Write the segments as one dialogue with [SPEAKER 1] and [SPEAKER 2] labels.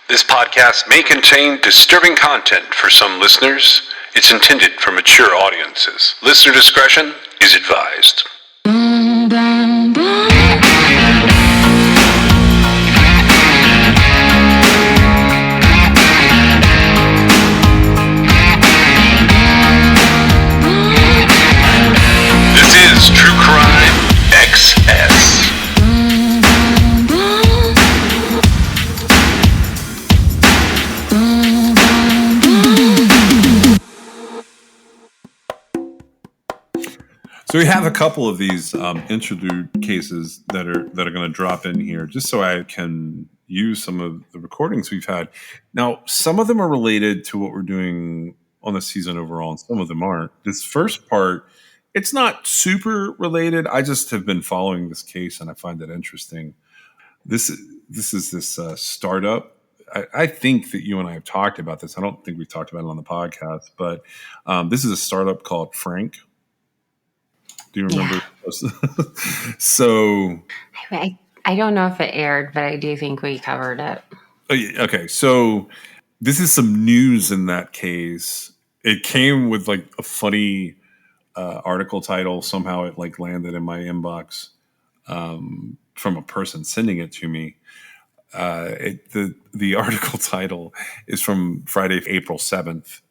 [SPEAKER 1] This podcast may contain disturbing content for some listeners. It's intended for mature audiences. Listener discretion is advised. This is True Crime XS.
[SPEAKER 2] So we have a couple of these interlude cases that are going to drop in here, just so I can use some of the recordings we've had. Now, some of them are related to what we're doing on the season overall, and some of them aren't. This first part, it's not super related. I just have been following this case, and I find it interesting. This is this startup. I think that you and I have talked about this. I don't think we've talked about it on the podcast, but this is a startup called Frank. Do you remember? Yeah. So
[SPEAKER 3] I don't know if it aired, but I do think we covered it.
[SPEAKER 2] Okay, so this is some news in that case. It came with like a funny article title. Somehow it like landed in my inbox from a person sending it to me. The article title is from Friday, April 7th.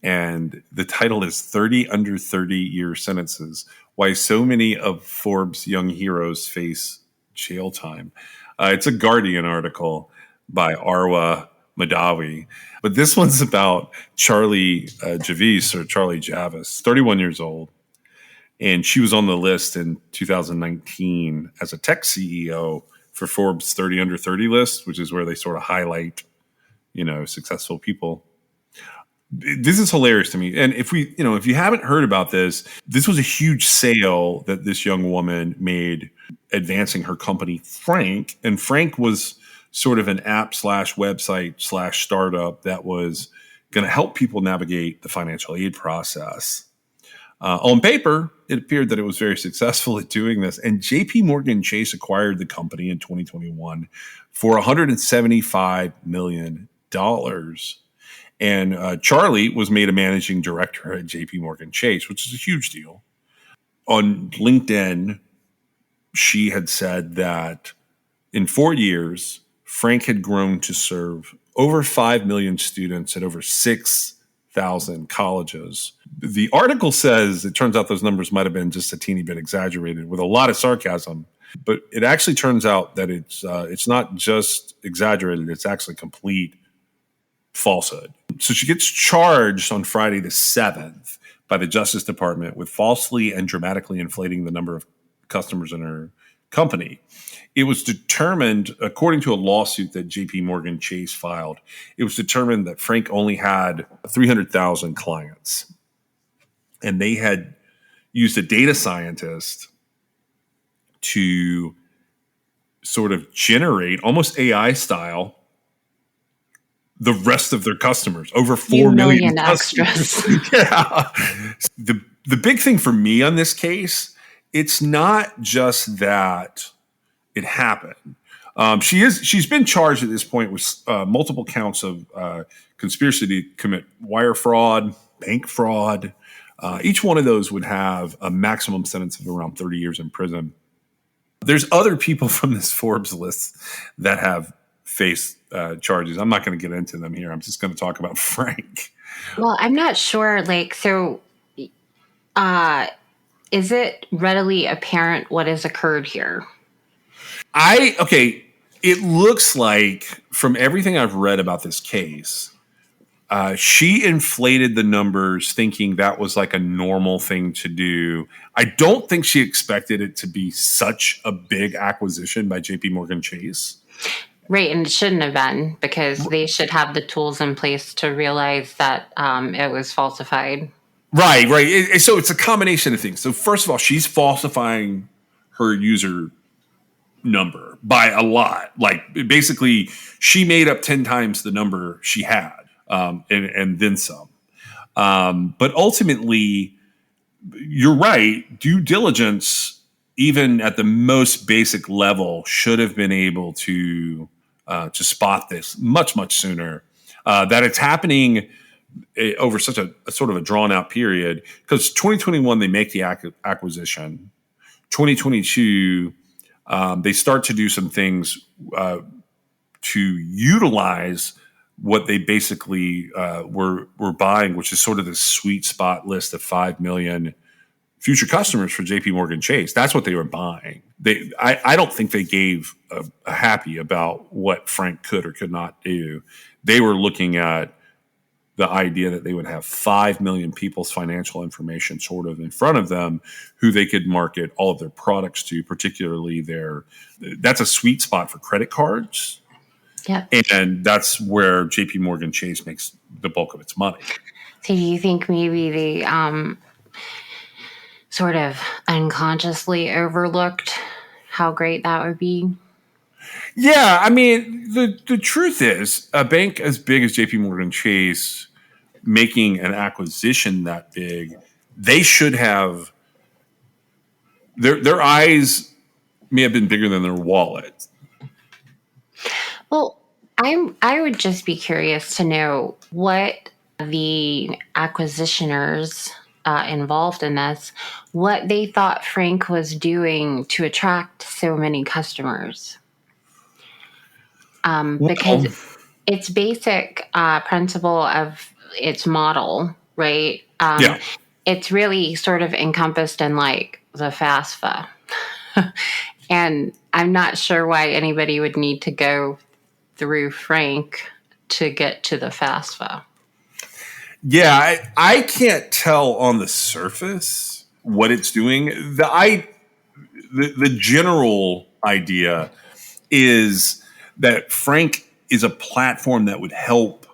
[SPEAKER 2] And the title is 30 under 30-year sentences. Why so many of Forbes' young heroes face jail time. It's a Guardian article by Arwa Madawi. But this one's about Charlie Javis, 31 years old. And she was on the list in 2019 as a tech CEO for Forbes 30 under 30 list, which is where they sort of highlight, successful people. This is hilarious to me. And if you haven't heard about this was a huge sale that this young woman made advancing her company, Frank. And Frank was sort of an app / website / startup that was going to help people navigate the financial aid process. On paper, it appeared that it was very successful at doing this. And JP Morgan Chase acquired the company in 2021 for $175 million. And Charlie was made a managing director at JP Morgan Chase, which is a huge deal. On LinkedIn, she had said that in 4 years, Frank had grown to serve over 5 million students at over 6,000 colleges. The article says it turns out those numbers might have been just a teeny bit exaggerated with a lot of sarcasm. But it actually turns out that it's not just exaggerated, it's actually complete falsehood. So she gets charged on Friday the 7th by the Justice Department with falsely and dramatically inflating the number of customers in her company. It was determined, according to a lawsuit that JP Morgan Chase filed, it was determined that Frank only had 300,000 clients. And they had used a data scientist to sort of generate, almost AI style, the rest of their customers, over 4 million
[SPEAKER 3] extras.
[SPEAKER 2] Yeah. The big thing for me on this case, it's not just that it happened. She's been charged at this point with multiple counts of conspiracy to commit wire fraud, bank fraud. Each one of those would have a maximum sentence of around 30 years in prison. There's other people from this Forbes list that have faced charges. I'm not going to get into them here. I'm just going to talk about Frank.
[SPEAKER 3] Well, I'm not sure. Is it readily apparent what has occurred here?
[SPEAKER 2] It looks like from everything I've read about this case, she inflated the numbers thinking that was like a normal thing to do. I don't think she expected it to be such a big acquisition by JP Morgan Chase.
[SPEAKER 3] Right, and it shouldn't have been, because they should have the tools in place to realize that it was falsified.
[SPEAKER 2] Right. So it's a combination of things. So first of all, she's falsifying her user number by a lot. Like basically, she made up 10 times the number she had, and then some. But ultimately, you're right. Due diligence, even at the most basic level, should have been able to to spot this much, much sooner. That it's happening over such a sort of a drawn out period, because 2021 they make the acquisition. 2022 they start to do some things to utilize what they basically were buying, which is sort of this sweet spot list of 5 million future customers for JP Morgan Chase. That's what they were buying. I don't think they gave a happy about what Frank could or could not do. They were looking at the idea that they would have 5 million people's financial information sort of in front of them who they could market all of their products to, particularly that's a sweet spot for credit cards.
[SPEAKER 3] Yeah.
[SPEAKER 2] And that's where JP Morgan Chase makes the bulk of its money.
[SPEAKER 3] So do you think maybe they sort of unconsciously overlooked how great that would be?
[SPEAKER 2] Yeah, I mean, the truth is, a bank as big as JP Morgan Chase making an acquisition that big, they should have their eyes may have been bigger than their wallet.
[SPEAKER 3] Well, I would just be curious to know what the acquisitioners involved in this, what they thought Frank was doing to attract so many customers. Because its basic principle of its model, right?
[SPEAKER 2] Yeah.
[SPEAKER 3] It's really sort of encompassed in like the FAFSA. And I'm not sure why anybody would need to go through Frank to get to the FAFSA.
[SPEAKER 2] Yeah, I can't tell on the surface what it's doing. The general idea is that Frank is a platform that would help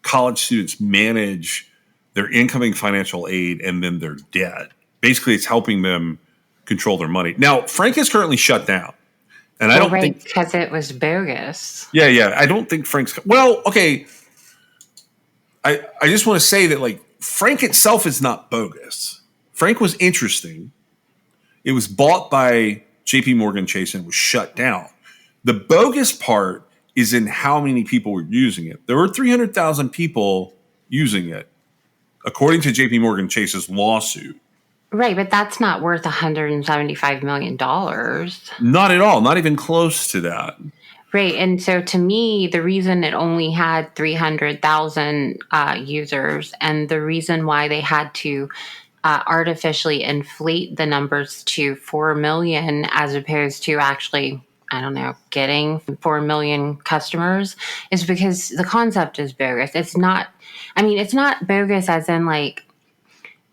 [SPEAKER 2] college students manage their incoming financial aid and then their debt. Basically, it's helping them control their money. Now, Frank is currently shut down. And I don't think
[SPEAKER 3] because it was bogus.
[SPEAKER 2] Yeah. I don't think Frank's okay. I just want to say that like Frank itself is not bogus. Frank was interesting. It was bought by JP Morgan Chase and was shut down. The bogus part is in how many people were using it. There were 300,000 people using it, according to JP Morgan Chase's lawsuit.
[SPEAKER 3] Right, but that's not worth $175 million.
[SPEAKER 2] Not at all. Not even close to that.
[SPEAKER 3] Right, and so to me, the reason it only had 300,000 users, and the reason why they had to artificially inflate the numbers to 4 million as opposed to actually, I don't know, getting 4 million customers is because the concept is bogus. It's not bogus as in like,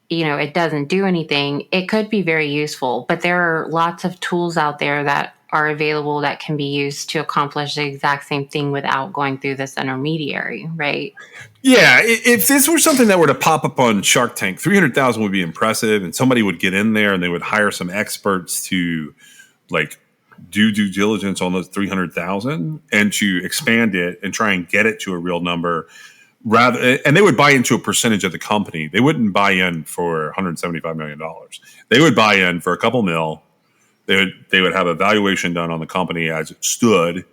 [SPEAKER 3] it doesn't do anything. It could be very useful, but there are lots of tools out there that are available that can be used to accomplish the exact same thing without going through this intermediary, right?
[SPEAKER 2] Yeah, if this were something that were to pop up on Shark Tank, 300,000 would be impressive, and somebody would get in there and they would hire some experts to like do due diligence on those 300,000 and to expand it and try and get it to a real number. And they would buy into a percentage of the company. They wouldn't buy in for $175 million. They would buy in for a couple mil. They would have a valuation done on the company as it stood,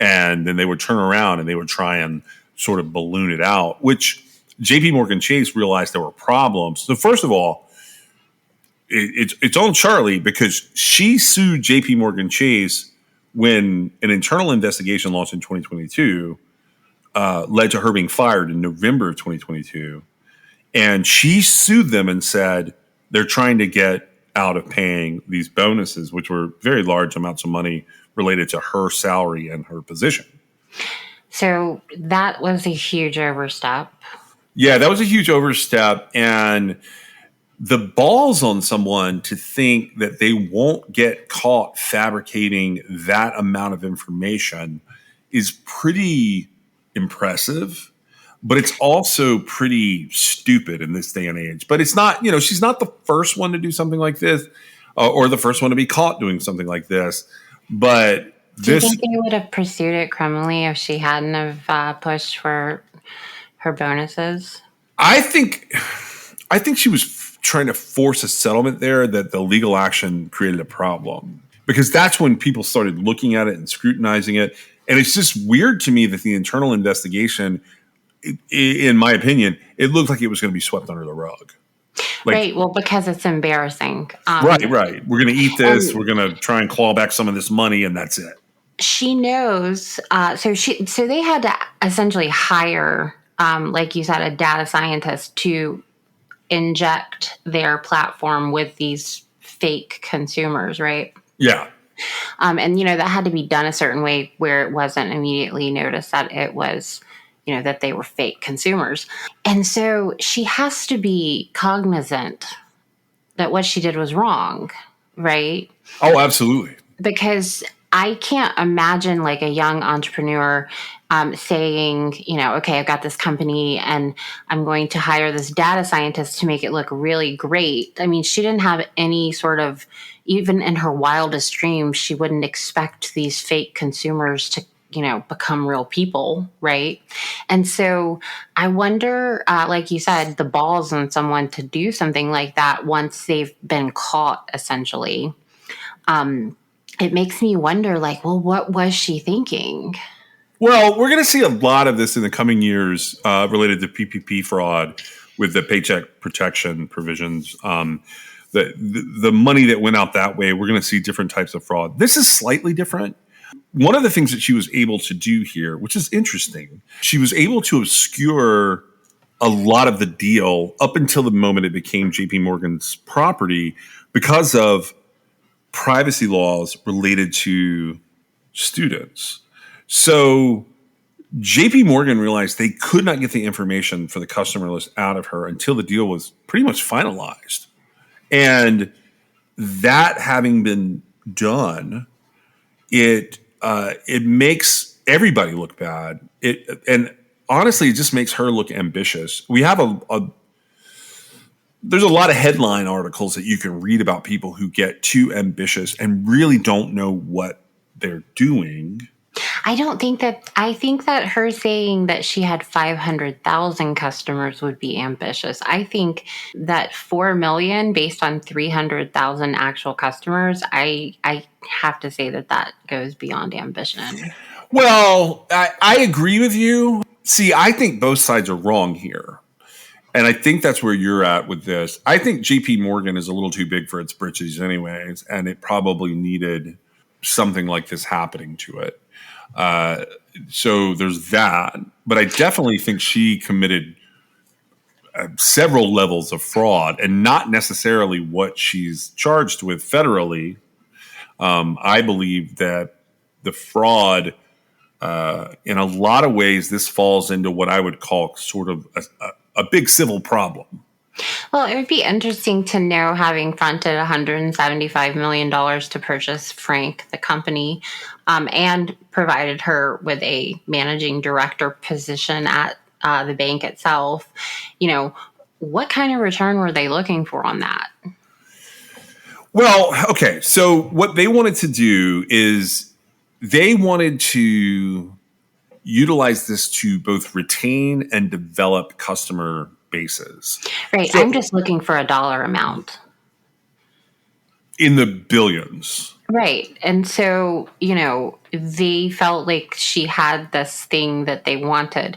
[SPEAKER 2] and then they would turn around and they would try and sort of balloon it out, which JP Morgan Chase realized there were problems. So first of all, it's on Charlie because she sued JP Morgan Chase when an internal investigation launched in 2022 led to her being fired in November of 2022. And she sued them and said they're trying to get out of paying these bonuses, which were very large amounts of money related to her salary and her position.
[SPEAKER 3] So that was a huge overstep.
[SPEAKER 2] Yeah, that was a huge overstep. And the balls on someone to think that they won't get caught fabricating that amount of information is pretty impressive, but it's also pretty stupid in this day and age. But it's not, she's not the first one to do something like this or the first one to be caught doing something like this. But
[SPEAKER 3] do you think they would have pursued it criminally if she hadn't have pushed for her bonuses? I
[SPEAKER 2] think she was trying to force a settlement there that the legal action created a problem, because that's when people started looking at it and scrutinizing it. And it's just weird to me that the internal investigation, in my opinion, it looked like it was going to be swept under the rug. Like,
[SPEAKER 3] right. Well, because it's embarrassing.
[SPEAKER 2] Right. We're going to eat this.
[SPEAKER 3] And
[SPEAKER 2] We're going to try and claw back some of this money, and that's it.
[SPEAKER 3] she knows. So they had to essentially hire, like you said, a data scientist to inject their platform with these fake consumers, right?
[SPEAKER 2] Yeah.
[SPEAKER 3] And that had to be done a certain way where it wasn't immediately noticed that it was, that they were fake consumers. And so she has to be cognizant that what she did was wrong, right?
[SPEAKER 2] Oh, absolutely.
[SPEAKER 3] Because I can't imagine like a young entrepreneur saying, okay, I've got this company and I'm going to hire this data scientist to make it look really great. I mean, she didn't have any sort of, even in her wildest dreams, she wouldn't expect these fake consumers to, become real people, right? And so I wonder, like you said, the balls on someone to do something like that once they've been caught, essentially. It makes me wonder, like, well, what was she thinking?
[SPEAKER 2] Well, we're going to see a lot of this in the coming years related to PPP fraud with the paycheck protection provisions. The money that went out that way, we're going to see different types of fraud. This is slightly different. One of the things that she was able to do here, which is interesting, she was able to obscure a lot of the deal up until the moment it became JP Morgan's property because of privacy laws related to students. So JP Morgan realized they could not get the information for the customer list out of her until the deal was pretty much finalized. And that having been done, it makes everybody look bad. And honestly, it just makes her look ambitious. We have there's a lot of headline articles that you can read about people who get too ambitious and really don't know what they're doing.
[SPEAKER 3] I think that her saying that she had 500,000 customers would be ambitious. I think that 4 million based on 300,000 actual customers, I have to say that goes beyond ambition.
[SPEAKER 2] Well, I agree with you. See, I think both sides are wrong here. And I think that's where you're at with this. I think JP Morgan is a little too big for its britches anyways, and it probably needed something like this happening to it. So there's that. But I definitely think she committed several levels of fraud and not necessarily what she's charged with federally. I believe that the fraud, in a lot of ways, this falls into what I would call sort of a big civil problem.
[SPEAKER 3] Well, it would be interesting to know, having fronted $175 million to purchase Frank, the company, and provided her with a managing director position at the bank itself, what kind of return were they looking for on that?
[SPEAKER 2] Well, okay. So what they wanted to do is they wanted to utilize this to both retain and develop customer bases.
[SPEAKER 3] Right. So, I'm just looking for a dollar amount.
[SPEAKER 2] In the billions.
[SPEAKER 3] Right. And so, they felt like she had this thing that they wanted.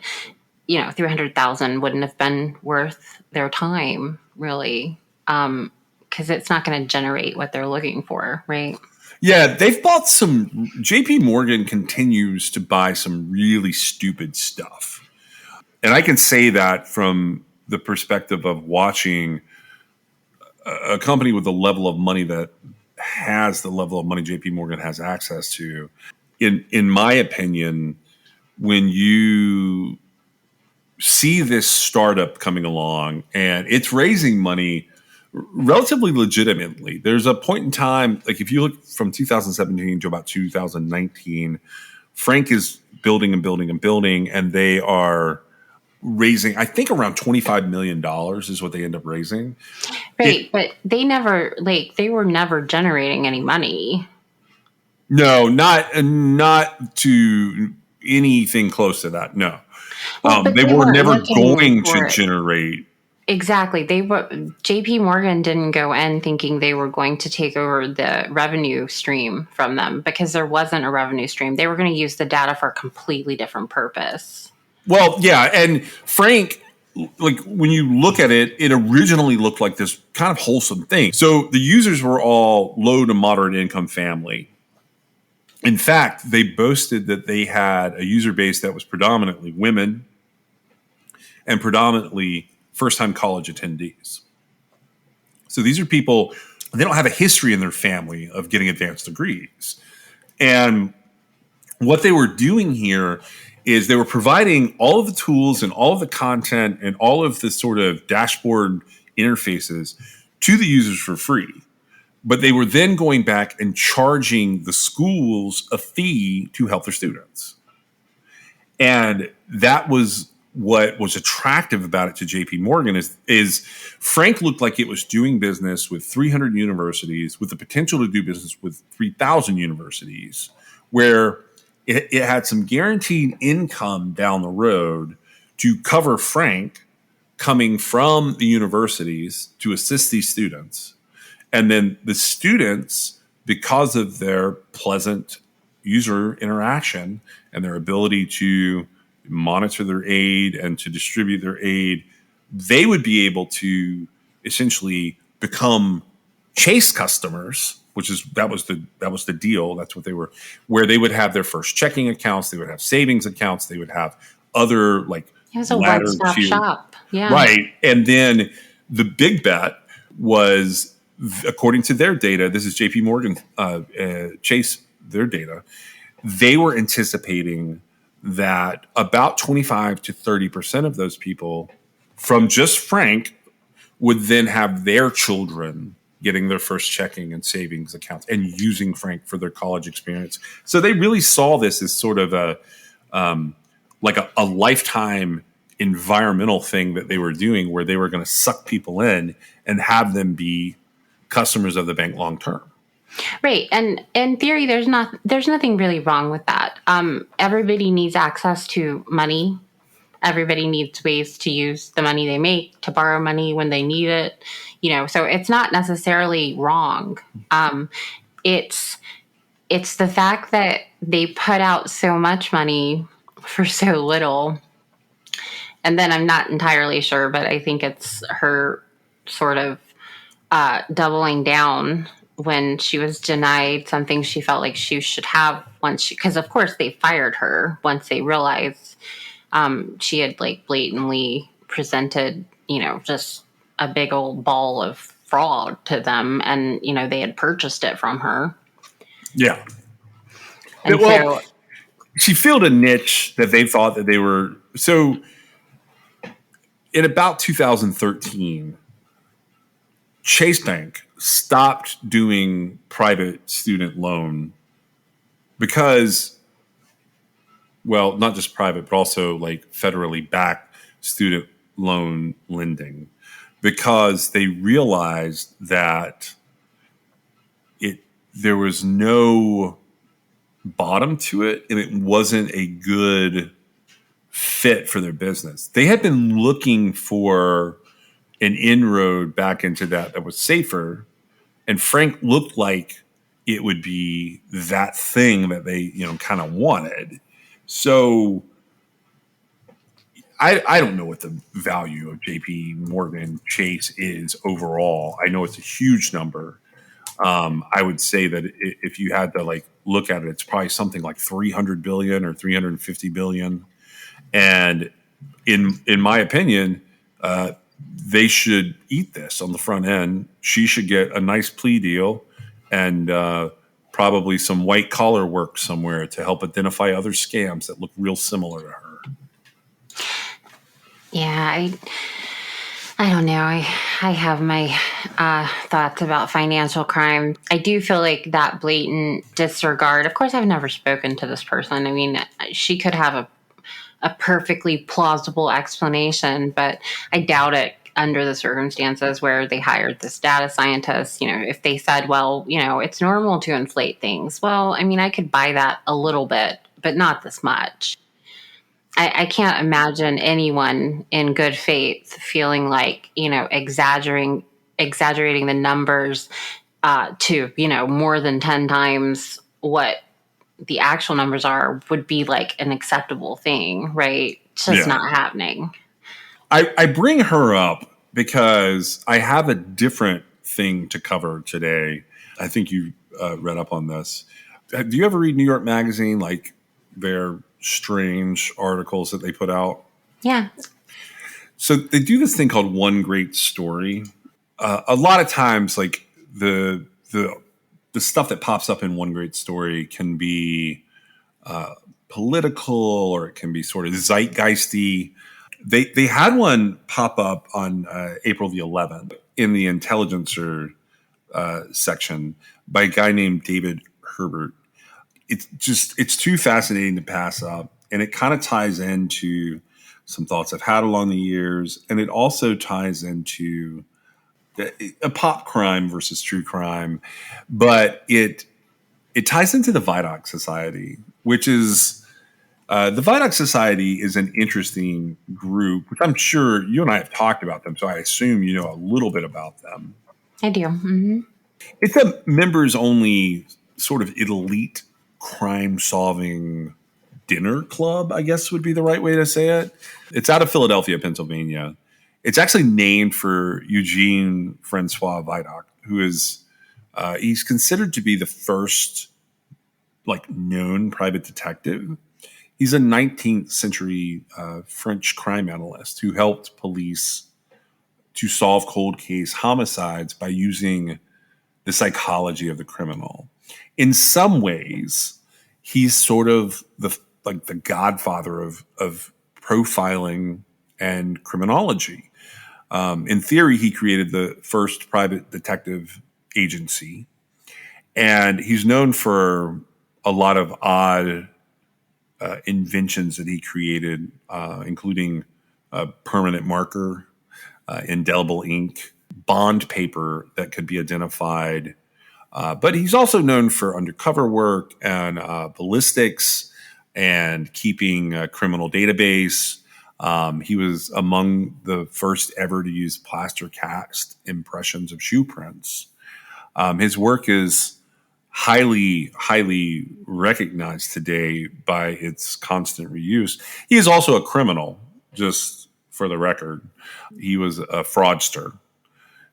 [SPEAKER 3] 300,000 wouldn't have been worth their time, really, because it's not going to generate what they're looking for, right?
[SPEAKER 2] Yeah, they've bought some. JP Morgan continues to buy some really stupid stuff. And I can say that from the perspective of watching a company with the level of money that has the level of money JP Morgan has access to. In my opinion, when you see this startup coming along and it's raising money relatively legitimately, there's a point in time, like if you look from 2017 to about 2019, Frank is building and building and building, and they are raising, I think, around $25 million is what they end up raising.
[SPEAKER 3] Right, but they were never generating any money.
[SPEAKER 2] No, not to anything close to that. No,
[SPEAKER 3] Well,
[SPEAKER 2] they were never going to generate
[SPEAKER 3] Exactly. JP Morgan didn't go in thinking they were going to take over the revenue stream from them, because there wasn't a revenue stream. They were going to use the data for a completely different purpose.
[SPEAKER 2] Well, yeah, and Frank, like when you look at it, it originally looked like this kind of wholesome thing. So the users were all low to moderate income family. In fact, they boasted that they had a user base that was predominantly women and predominantly first-time college attendees. So these are people, they don't have a history in their family of getting advanced degrees. And what they were doing here is they were providing all of the tools and all of the content and all of the sort of dashboard interfaces to the users for free. But they were then going back and charging the schools a fee to help their students. And that was what was attractive about it to JP Morgan is Frank looked like it was doing business with 300 universities with the potential to do business with 3,000 universities, where it had some guaranteed income down the road to cover Frank coming from the universities to assist these students. And then the students, because of their pleasant user interaction and their ability to monitor their aid and to distribute their aid, they would be able to essentially become Chase customers, that was the deal. That's what they were, where they would have their first checking accounts, they would have savings accounts, they would have other like
[SPEAKER 3] It was a one-stop shop. Yeah.
[SPEAKER 2] Right. And then the big bet was, according to their data, this is JP Morgan, Chase, their data, they were anticipating that about 25 to 30% of those people from just Frank would then have their children getting their first checking and savings accounts and using Frank for their college experience. So they really saw this as sort of a lifetime environmental thing that they were doing, where they were going to suck people in and have them be customers of the bank long term.
[SPEAKER 3] Right. And in theory, there's nothing really wrong with that. Everybody needs access to money. Everybody needs ways to use the money they make, to borrow money when they need it. So it's not necessarily wrong. It's the fact that they put out so much money for so little. And then I'm not entirely sure, but I think it's her sort of doubling down when she was denied something she felt like she should have because of course they fired her once they realized she had like blatantly presented, just a big old ball of fraud to them, and they had purchased it from her.
[SPEAKER 2] Yeah.
[SPEAKER 3] And
[SPEAKER 2] well, she filled a niche that they thought that they were. So in about 2013, Chase Bank stopped doing private student loan because, well, not just private, but also like federally backed student loan lending, because they realized that there was no bottom to it and it wasn't a good fit for their business. They had been looking for an inroad back into that was safer, and Frank looked like it would be that thing that they kind of wanted. So I don't know what the value of JP Morgan Chase is overall. I know it's a huge number. I would say that if you had to look at it, it's probably something like 300 billion or 350 billion. And in my opinion, they should eat this on the front end. She should get a nice plea deal and probably some white collar work somewhere to help identify other scams that look real similar to her.
[SPEAKER 3] Yeah, I don't know. I have my thoughts about financial crime. I do feel like that blatant disregard. Of course, I've never spoken to this person. I mean, she could have a perfectly plausible explanation, but I doubt it under the circumstances where they hired this data scientist. If they said, well, it's normal to inflate things. Well, I mean, I could buy that a little bit, but not this much. I can't imagine anyone in good faith feeling like, exaggerating the numbers to, more than 10 times what the actual numbers are would be like an acceptable thing, right? It's just
[SPEAKER 2] Yeah.
[SPEAKER 3] not happening.
[SPEAKER 2] I bring her up because I have a different thing to cover today. I think you read up on this. Do you ever read New York Magazine, like their strange articles that they put out?
[SPEAKER 3] Yeah.
[SPEAKER 2] So they do this thing called One Great Story. A lot of times, like the stuff that pops up in One Great Story can be political, or it can be sort of zeitgeisty. They had one pop up on April the 11th in the Intelligencer section by a guy named David Herbert. It's too fascinating to pass up, and it kind of ties into some thoughts I've had along the years, and it also ties into a pop crime versus true crime, but it ties into the Vidocq Society, which is the Vidocq Society is an interesting group, which I'm sure you and I have talked about them, so I assume you know a little bit about them.
[SPEAKER 3] I do. Mm-hmm.
[SPEAKER 2] It's a members only sort of elite crime solving dinner club, I guess would be the right way to say it. It's out of Philadelphia, Pennsylvania. It's actually named for Eugene Francois Vidocq, who is he's considered to be the first like known private detective. He's a 19th century French crime analyst who helped police to solve cold case homicides by using the psychology of the criminal. In some ways, he's sort of the godfather of profiling and criminology. In theory, he created the first private detective agency, and he's known for a lot of odd inventions that he created, including a permanent marker, indelible ink, bond paper that could be identified. But he's also known for undercover work and ballistics and keeping a criminal database. He was among the first ever to use plaster cast impressions of shoe prints. His work is highly recognized today by its constant reuse. He is also a criminal, just for the record. He was a fraudster.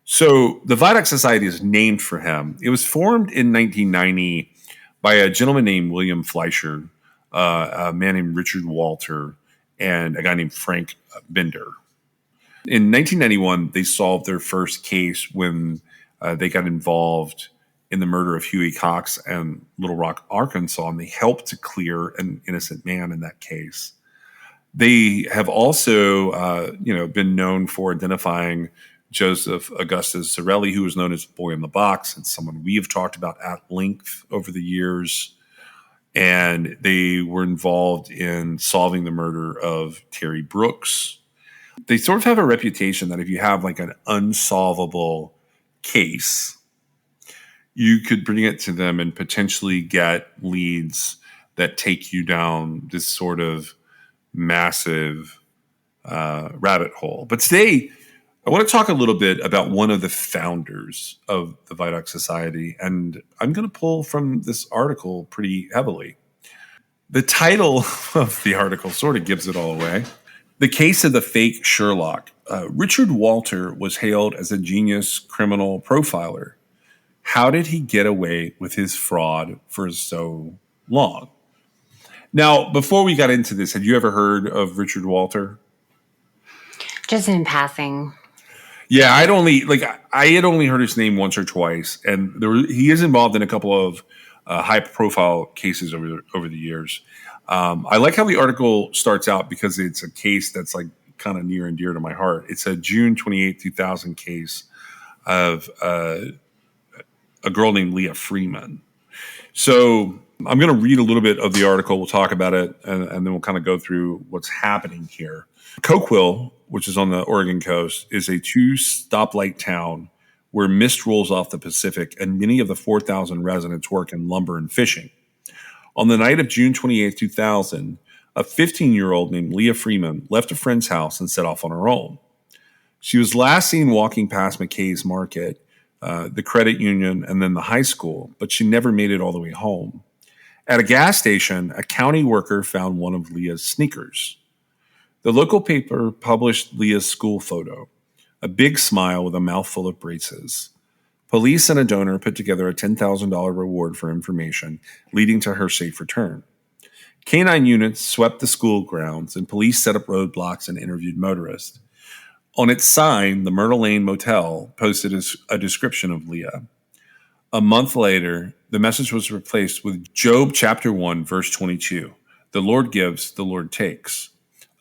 [SPEAKER 2] So the Vidocq Society is named for him. It was formed in 1990 by a gentleman named William Fleischer, a man named Richard Walter, and a guy named Frank Bender. In 1991, they solved their first case when they got involved in the murder of Huey Cox in Little Rock, Arkansas, and they helped to clear an innocent man in that case. They have also, been known for identifying Joseph Augustus Zarelli, who was known as Boy in the Box. It's someone we have talked about at length over the years. And they were involved in solving the murder of Terry Brooks. They sort of have a reputation that if you have like an unsolvable case, you could bring it to them and potentially get leads that take you down this sort of massive rabbit hole. But today, I want to talk a little bit about one of the founders of the Vidocq Society, and I'm going to pull from this article pretty heavily. The title of the article sort of gives it all away. The Case of the Fake Sherlock. Richard Walter was hailed as a genius criminal profiler. How did he get away with his fraud for so long? Now, before we got into this, had you ever heard of Richard Walter?
[SPEAKER 3] Just in passing.
[SPEAKER 2] Yeah, I had only heard his name once or twice, and he is involved in a couple of high-profile cases over the years. I like how the article starts out because it's a case that's like kind of near and dear to my heart. It's a June 28, 2000 case of a girl named Leah Freeman. So I'm going to read a little bit of the article. We'll talk about it, and then we'll kind of go through what's happening here. Coquille, which is on the Oregon coast, is a 2-stoplight town where mist rolls off the Pacific, and many of the 4,000 residents work in lumber and fishing. On the night of June 28, 2000, a 15-year-old named Leah Freeman left a friend's house and set off on her own. She was last seen walking past McKay's Market, the credit union, and then the high school, but she never made it all the way home. At a gas station, a county worker found one of Leah's sneakers. The local paper published Leah's school photo, a big smile with a mouthful of braces. Police and a donor put together a $10,000 reward for information, leading to her safe return. Canine units swept the school grounds, and police set up roadblocks and interviewed motorists. On its sign, the Myrtle Lane Motel posted a description of Leah. A month later, the message was replaced with Job chapter 1, verse 22. The Lord gives, the Lord takes.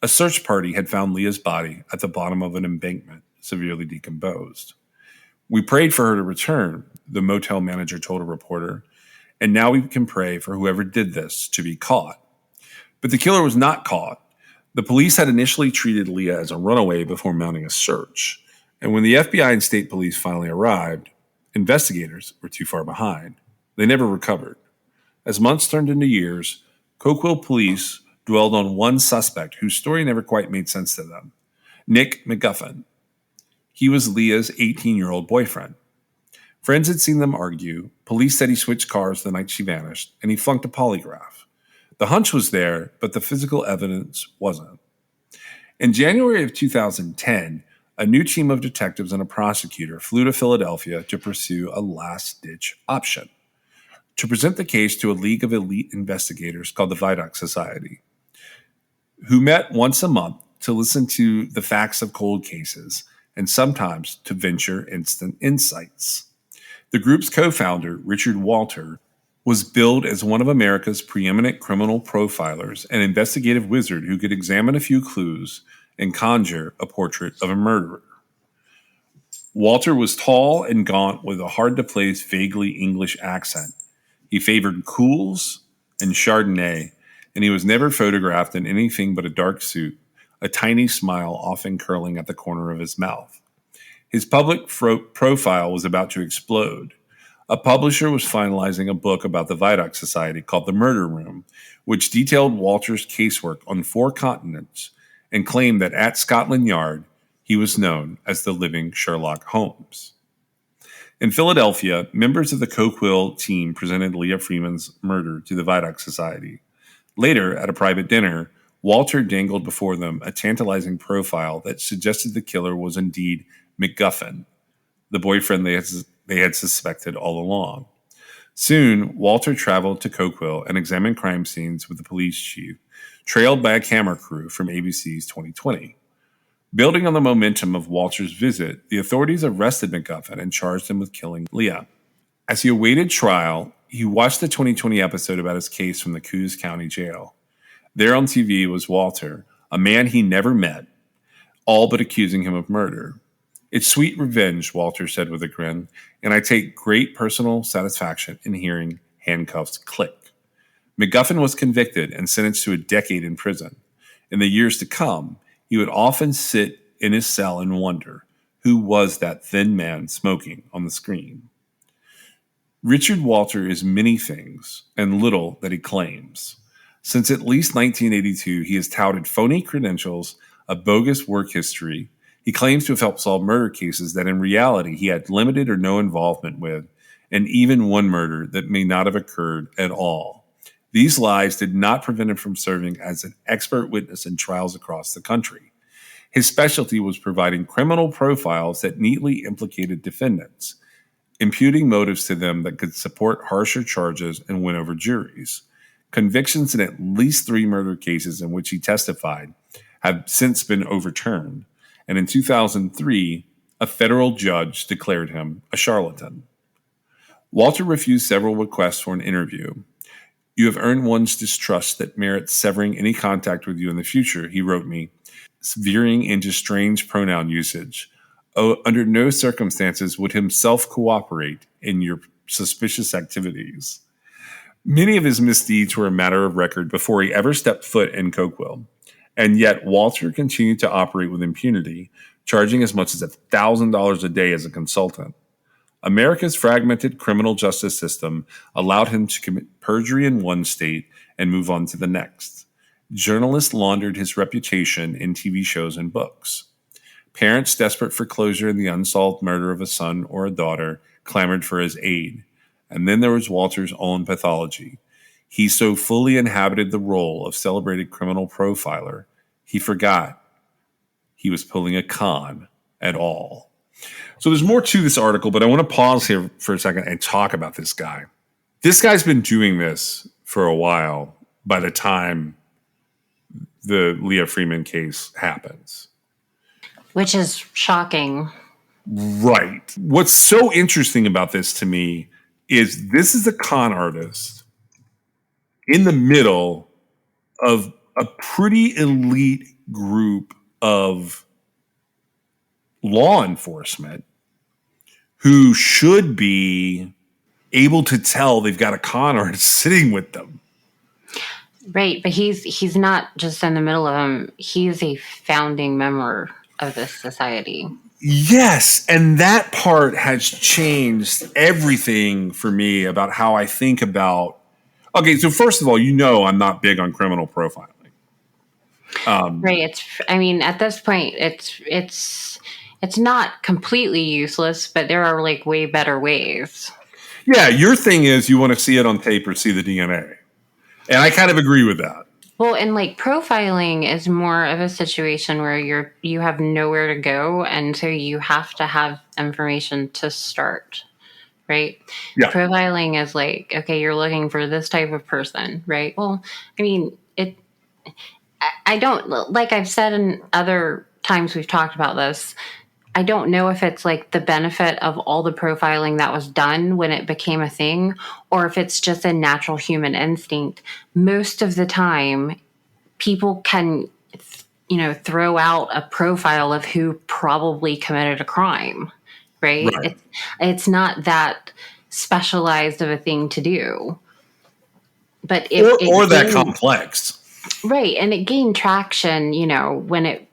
[SPEAKER 2] A search party had found Leah's body at the bottom of an embankment, severely decomposed. We prayed for her to return, the motel manager told a reporter, and now we can pray for whoever did this to be caught. But the killer was not caught. The police had initially treated Leah as a runaway before mounting a search, and when the FBI and state police finally arrived, investigators were too far behind. They never recovered. As months turned into years, Coquille police dwelled on one suspect whose story never quite made sense to them, Nick McGuffin. He was Leah's 18-year-old boyfriend. Friends had seen them argue. Police said he switched cars the night she vanished, and he flunked a polygraph. The hunch was there, but the physical evidence wasn't. In January of 2010, a new team of detectives and a prosecutor flew to Philadelphia to pursue a last-ditch option, to present the case to a league of elite investigators called the Vidocq Society, who met once a month to listen to the facts of cold cases and sometimes to venture instant insights. The group's co-founder, Richard Walter, was billed as one of America's preeminent criminal profilers and investigative wizard who could examine a few clues and conjure a portrait of a murderer. Walter was tall and gaunt with a hard-to-place, vaguely English accent. He favored Cools and Chardonnay, and he was never photographed in anything but a dark suit, a tiny smile often curling at the corner of his mouth. His public profile was about to explode. A publisher was finalizing a book about the Vidocq Society called The Murder Room, which detailed Walter's casework on 4 continents and claimed that at Scotland Yard, he was known as the living Sherlock Holmes. In Philadelphia, members of the Coquille team presented Leah Freeman's murder to the Vidocq Society. Later, at a private dinner, Walter dangled before them a tantalizing profile that suggested the killer was indeed McGuffin, the boyfriend they had suspected all along. Soon, Walter traveled to Coquille and examined crime scenes with the police chief, trailed by a camera crew from ABC's 2020. Building on the momentum of Walter's visit, the authorities arrested McGuffin and charged him with killing Leah. As he awaited trial, he watched the 2020 episode about his case from the Coos County Jail. There on TV was Walter, a man he never met, all but accusing him of murder. It's sweet revenge, Walter said with a grin, and I take great personal satisfaction in hearing handcuffs click. McGuffin was convicted and sentenced to a decade in prison. In the years to come, he would often sit in his cell and wonder, who was that thin man smoking on the screen? Richard Walter is many things and little that he claims. Since at least 1982, he has touted phony credentials, a bogus work history. He claims to have helped solve murder cases that in reality he had limited or no involvement with, and even one murder that may not have occurred at all. These lies did not prevent him from serving as an expert witness in trials across the country. His specialty was providing criminal profiles that neatly implicated defendants, imputing motives to them that could support harsher charges and win over juries. Convictions in at least 3 murder cases in which he testified have since been overturned, and in 2003, a federal judge declared him a charlatan. Walter refused several requests for an interview. You have earned one's distrust that merits severing any contact with you in the future, he wrote me, veering into strange pronoun usage. Oh, under no circumstances would himself cooperate in your suspicious activities. Many of his misdeeds were a matter of record before he ever stepped foot in Coquille, and yet Walter continued to operate with impunity, charging as much as $1,000 a day as a consultant. America's fragmented criminal justice system allowed him to commit perjury in one state and move on to the next. Journalists laundered his reputation in TV shows and books. Parents desperate for closure in the unsolved murder of a son or a daughter clamored for his aid. And then there was Walter's own pathology. He so fully inhabited the role of celebrated criminal profiler, he forgot he was pulling a con at all. So there's more to this article, but I want to pause here for a second and talk about this guy. This guy's been doing this for a while by the time the Leah Freeman case happens.
[SPEAKER 3] Which is shocking.
[SPEAKER 2] Right. What's so interesting about this to me is this is a con artist in the middle of a pretty elite group of law enforcement who should be able to tell they've got a con artist sitting with them.
[SPEAKER 3] Right, but he's not just in the middle of them. He's a founding member of this society.
[SPEAKER 2] Yes, and that part has changed everything for me about how I think about. Okay, so first of all, I'm not big on criminal profiling.
[SPEAKER 3] Right. At this point, it's not completely useless, but there are like way better ways.
[SPEAKER 2] Yeah, your thing is you want to see it on tape or see the DNA. And I kind of agree with that.
[SPEAKER 3] Well, and like profiling is more of a situation where you have nowhere to go, and so you have to have information to start, right?
[SPEAKER 2] Yeah.
[SPEAKER 3] Profiling is like, okay, you're looking for this type of person, right? Well, I don't, like I've said in other times we've talked about this, I don't know if it's like the benefit of all the profiling that was done when it became a thing, or if it's just a natural human instinct. Most of the time, people can, throw out a profile of who probably committed a crime, right? It's not that specialized of a thing to do. But
[SPEAKER 2] or that complex.
[SPEAKER 3] Right. And it gained traction, when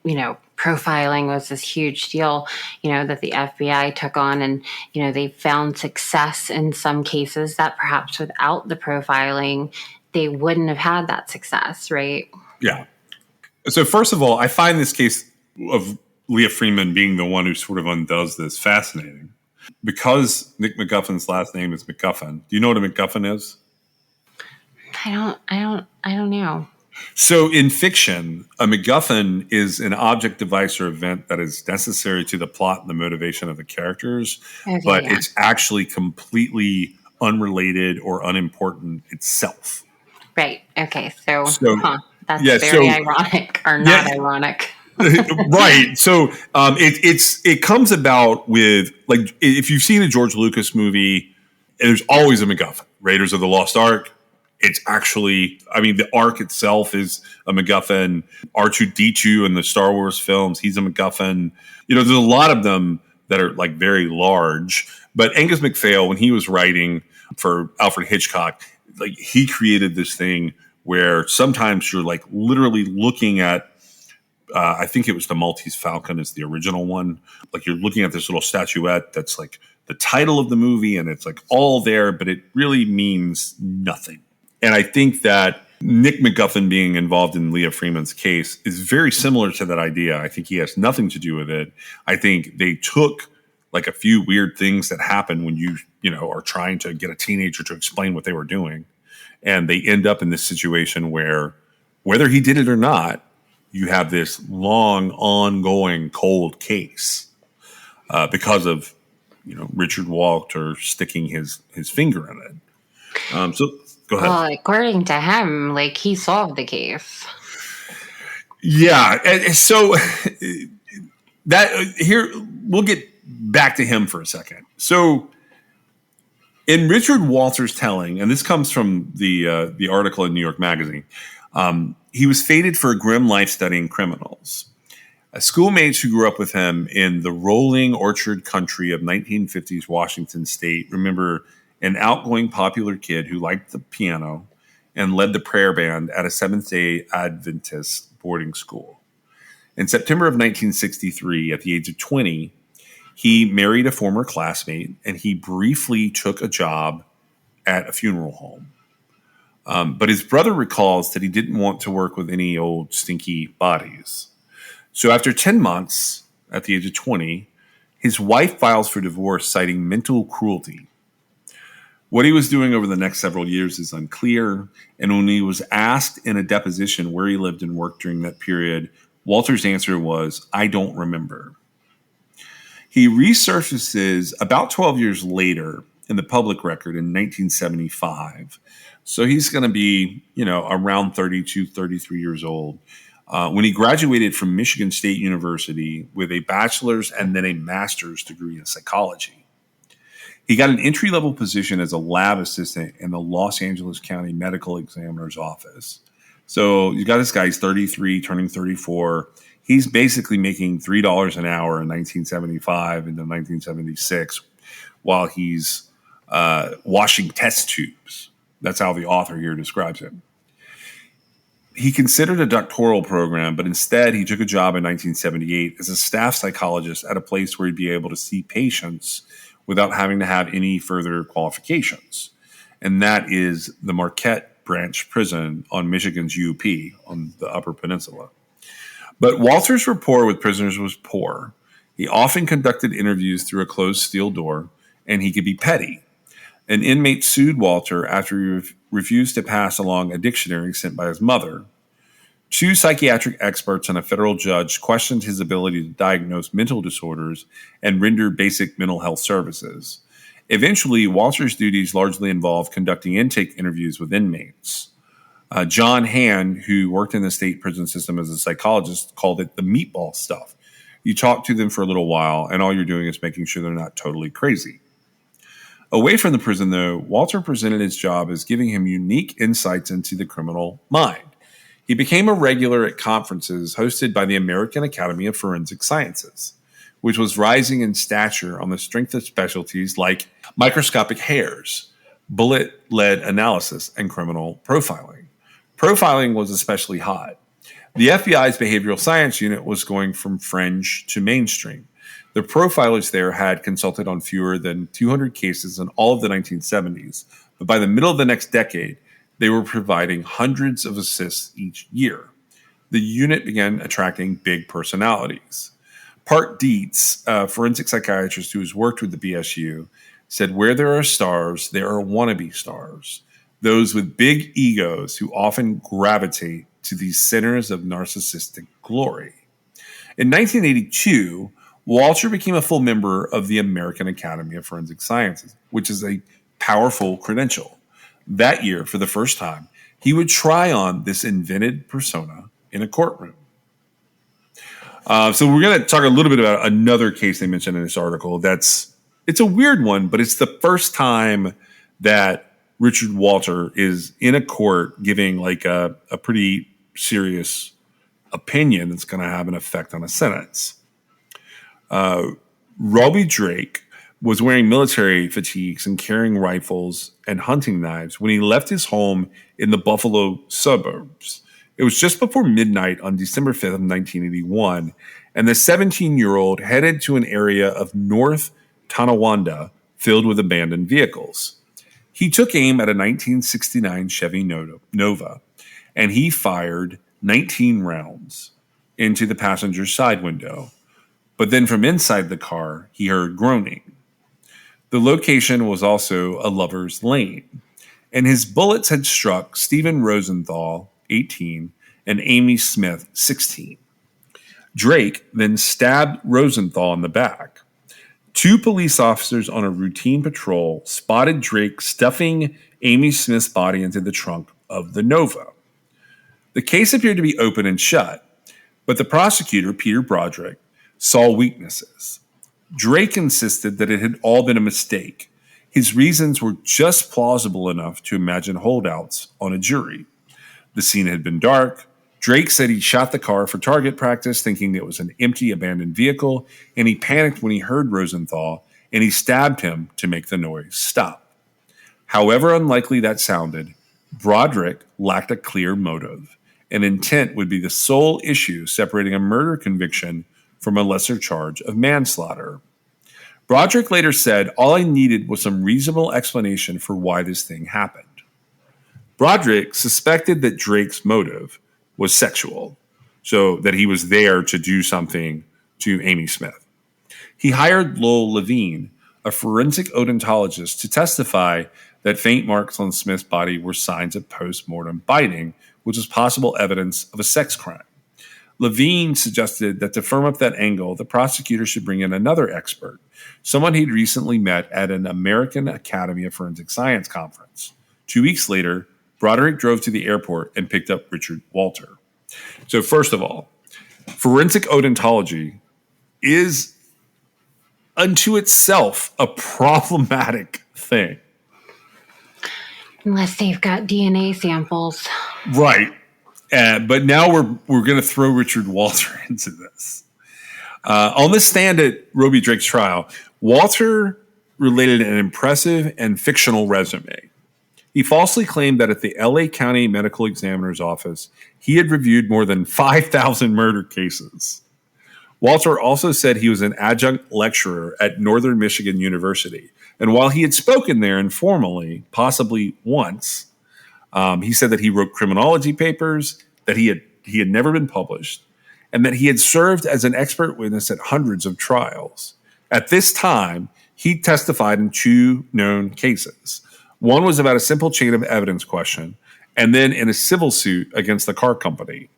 [SPEAKER 3] profiling was this huge deal, that the FBI took on, and, they found success in some cases that perhaps without the profiling, they wouldn't have had that success. Right.
[SPEAKER 2] Yeah. So first of all, I find this case of Leah Freeman being the one who sort of undoes this fascinating because Nick McGuffin's last name is McGuffin. Do you know what a McGuffin is?
[SPEAKER 3] I don't know.
[SPEAKER 2] So in fiction, a MacGuffin is an object, device, or event that is necessary to the plot and the motivation of the characters, but it's actually completely unrelated or unimportant itself.
[SPEAKER 3] Right. Okay. So that's very ironic or not ironic.
[SPEAKER 2] Right. So it comes about with, like, if you've seen a George Lucas movie, there's always a MacGuffin. Raiders of the Lost Ark. It's actually, the Ark itself is a MacGuffin. R2-D2 in the Star Wars films, he's a MacGuffin. There's a lot of them that are like very large. But Angus MacPhail, when he was writing for Alfred Hitchcock, like he created this thing where sometimes you're like literally looking at, I think it was the Maltese Falcon is the original one. Like you're looking at this little statuette that's like the title of the movie, and it's like all there, but it really means nothing. And I think that Nick McGuffin being involved in Leah Freeman's case is very similar to that idea. I think he has nothing to do with it. I think they took like a few weird things that happen when you are trying to get a teenager to explain what they were doing. And they end up in this situation where, whether he did it or not, you have this long, ongoing cold case because of, Richard Walter sticking his finger in it. So go ahead.
[SPEAKER 3] Well, according to him, like he solved the case.
[SPEAKER 2] Yeah. And so that here, we'll get back to him for a second. So in Richard Walter's telling, and this comes from the article in New York Magazine, he was fated for a grim life studying criminals. Schoolmates who grew up with him in the rolling orchard country of 1950s Washington state remember an outgoing popular kid who liked the piano and led the prayer band at a Seventh-day Adventist boarding school. In September of 1963, at the age of 20, he married a former classmate, and he briefly took a job at a funeral home. But his brother recalls that he didn't want to work with any old stinky bodies. So after 10 months, at the age of 20, his wife files for divorce citing mental cruelty. What he was doing over the next several years is unclear, and when he was asked in a deposition where he lived and worked during that period, Walter's answer was, "I don't remember." He resurfaces about 12 years later in the public record in 1975. So he's going to be, around 32, 33 years old. When he graduated from Michigan State University with a bachelor's and then a master's degree in psychology. He got an entry-level position as a lab assistant in the Los Angeles County Medical Examiner's office. So you got this guy, he's 33, turning 34. He's basically making $3 an hour in 1975 into 1976 while he's washing test tubes. That's how the author here describes him. He considered a doctoral program, but instead he took a job in 1978 as a staff psychologist at a place where he'd be able to see patients without having to have any further qualifications. And that is the Marquette Branch Prison on Michigan's UP on the Upper Peninsula. But Walter's rapport with prisoners was poor. He often conducted interviews through a closed steel door, and he could be petty. An inmate sued Walter after he refused to pass along a dictionary sent by his mother. 2 psychiatric experts and a federal judge questioned his ability to diagnose mental disorders and render basic mental health services. Eventually, Walter's duties largely involved conducting intake interviews with inmates. John Hand, who worked in the state prison system as a psychologist, called it the meatball stuff. You talk to them for a little while, and all you're doing is making sure they're not totally crazy. Away from the prison, though, Walter presented his job as giving him unique insights into the criminal mind. He became a regular at conferences hosted by the American Academy of Forensic Sciences, which was rising in stature on the strength of specialties like microscopic hairs, bullet-lead analysis, and criminal profiling. Profiling was especially hot. The FBI's behavioral science unit was going from fringe to mainstream. The profilers there had consulted on fewer than 200 cases in all of the 1970s, but by the middle of the next decade, they were providing hundreds of assists each year. The unit began attracting big personalities. Park Dietz, a forensic psychiatrist who has worked with the BSU, said, "Where there are stars, there are wannabe stars. Those with big egos who often gravitate to these centers of narcissistic glory." In 1982, Walter became a full member of the American Academy of Forensic Sciences, which is a powerful credential. That year, for the first time, he would try on this invented persona in a courtroom. So we're going to talk a little bit about another case they mentioned in this article. It's a weird one, but it's the first time that Richard Walter is in a court giving like a pretty serious opinion that's going to have an effect on a sentence. Robbie Drake was wearing military fatigues and carrying rifles and hunting knives when he left his home in the Buffalo suburbs. It was just before midnight on December 5th of 1981, and the 17-year-old headed to an area of North Tonawanda filled with abandoned vehicles. He took aim at a 1969 Chevy Nova, and he fired 19 rounds into the passenger's side window. But then from inside the car, he heard groaning. The location was also a lover's lane, and his bullets had struck Stephen Rosenthal, 18, and Amy Smith, 16. Drake then stabbed Rosenthal in the back. 2 police officers on a routine patrol spotted Drake stuffing Amy Smith's body into the trunk of the Nova. The case appeared to be open and shut, but the prosecutor, Peter Broderick, saw weaknesses. Drake insisted that it had all been a mistake. His reasons were just plausible enough to imagine holdouts on a jury. The scene had been dark. Drake said he shot the car for target practice, thinking it was an empty, abandoned vehicle, and he panicked when he heard Rosenthal, and he stabbed him to make the noise stop. However unlikely that sounded, Broderick lacked a clear motive, and intent would be the sole issue separating a murder conviction from a lesser charge of manslaughter. Broderick later said, "All I needed was some reasonable explanation for why this thing happened." Broderick suspected that Drake's motive was sexual, so that he was there to do something to Amy Smith. He hired Lowell Levine, a forensic odontologist, to testify that faint marks on Smith's body were signs of post-mortem biting, which was possible evidence of a sex crime. Levine suggested that to firm up that angle, the prosecutor should bring in another expert, someone he'd recently met at an American Academy of Forensic Science conference. 2 weeks later, Broderick drove to the airport and picked up Richard Walter. So first of all, forensic odontology is unto itself a problematic thing.
[SPEAKER 3] Unless they've got DNA samples.
[SPEAKER 2] Right. But now we're going to throw Richard Walter into this. On the stand at Roby Drake's trial, Walter related an impressive and fictional resume. He falsely claimed that at the LA County Medical Examiner's Office, he had reviewed more than 5,000 murder cases. Walter also said he was an adjunct lecturer at Northern Michigan University. And while he had spoken there informally, possibly once, he said that he wrote criminology papers, that he had never been published, and that he had served as an expert witness at hundreds of trials. At this time, he testified in 2 known cases. One was about a simple chain of evidence question, and then in a civil suit against the car company.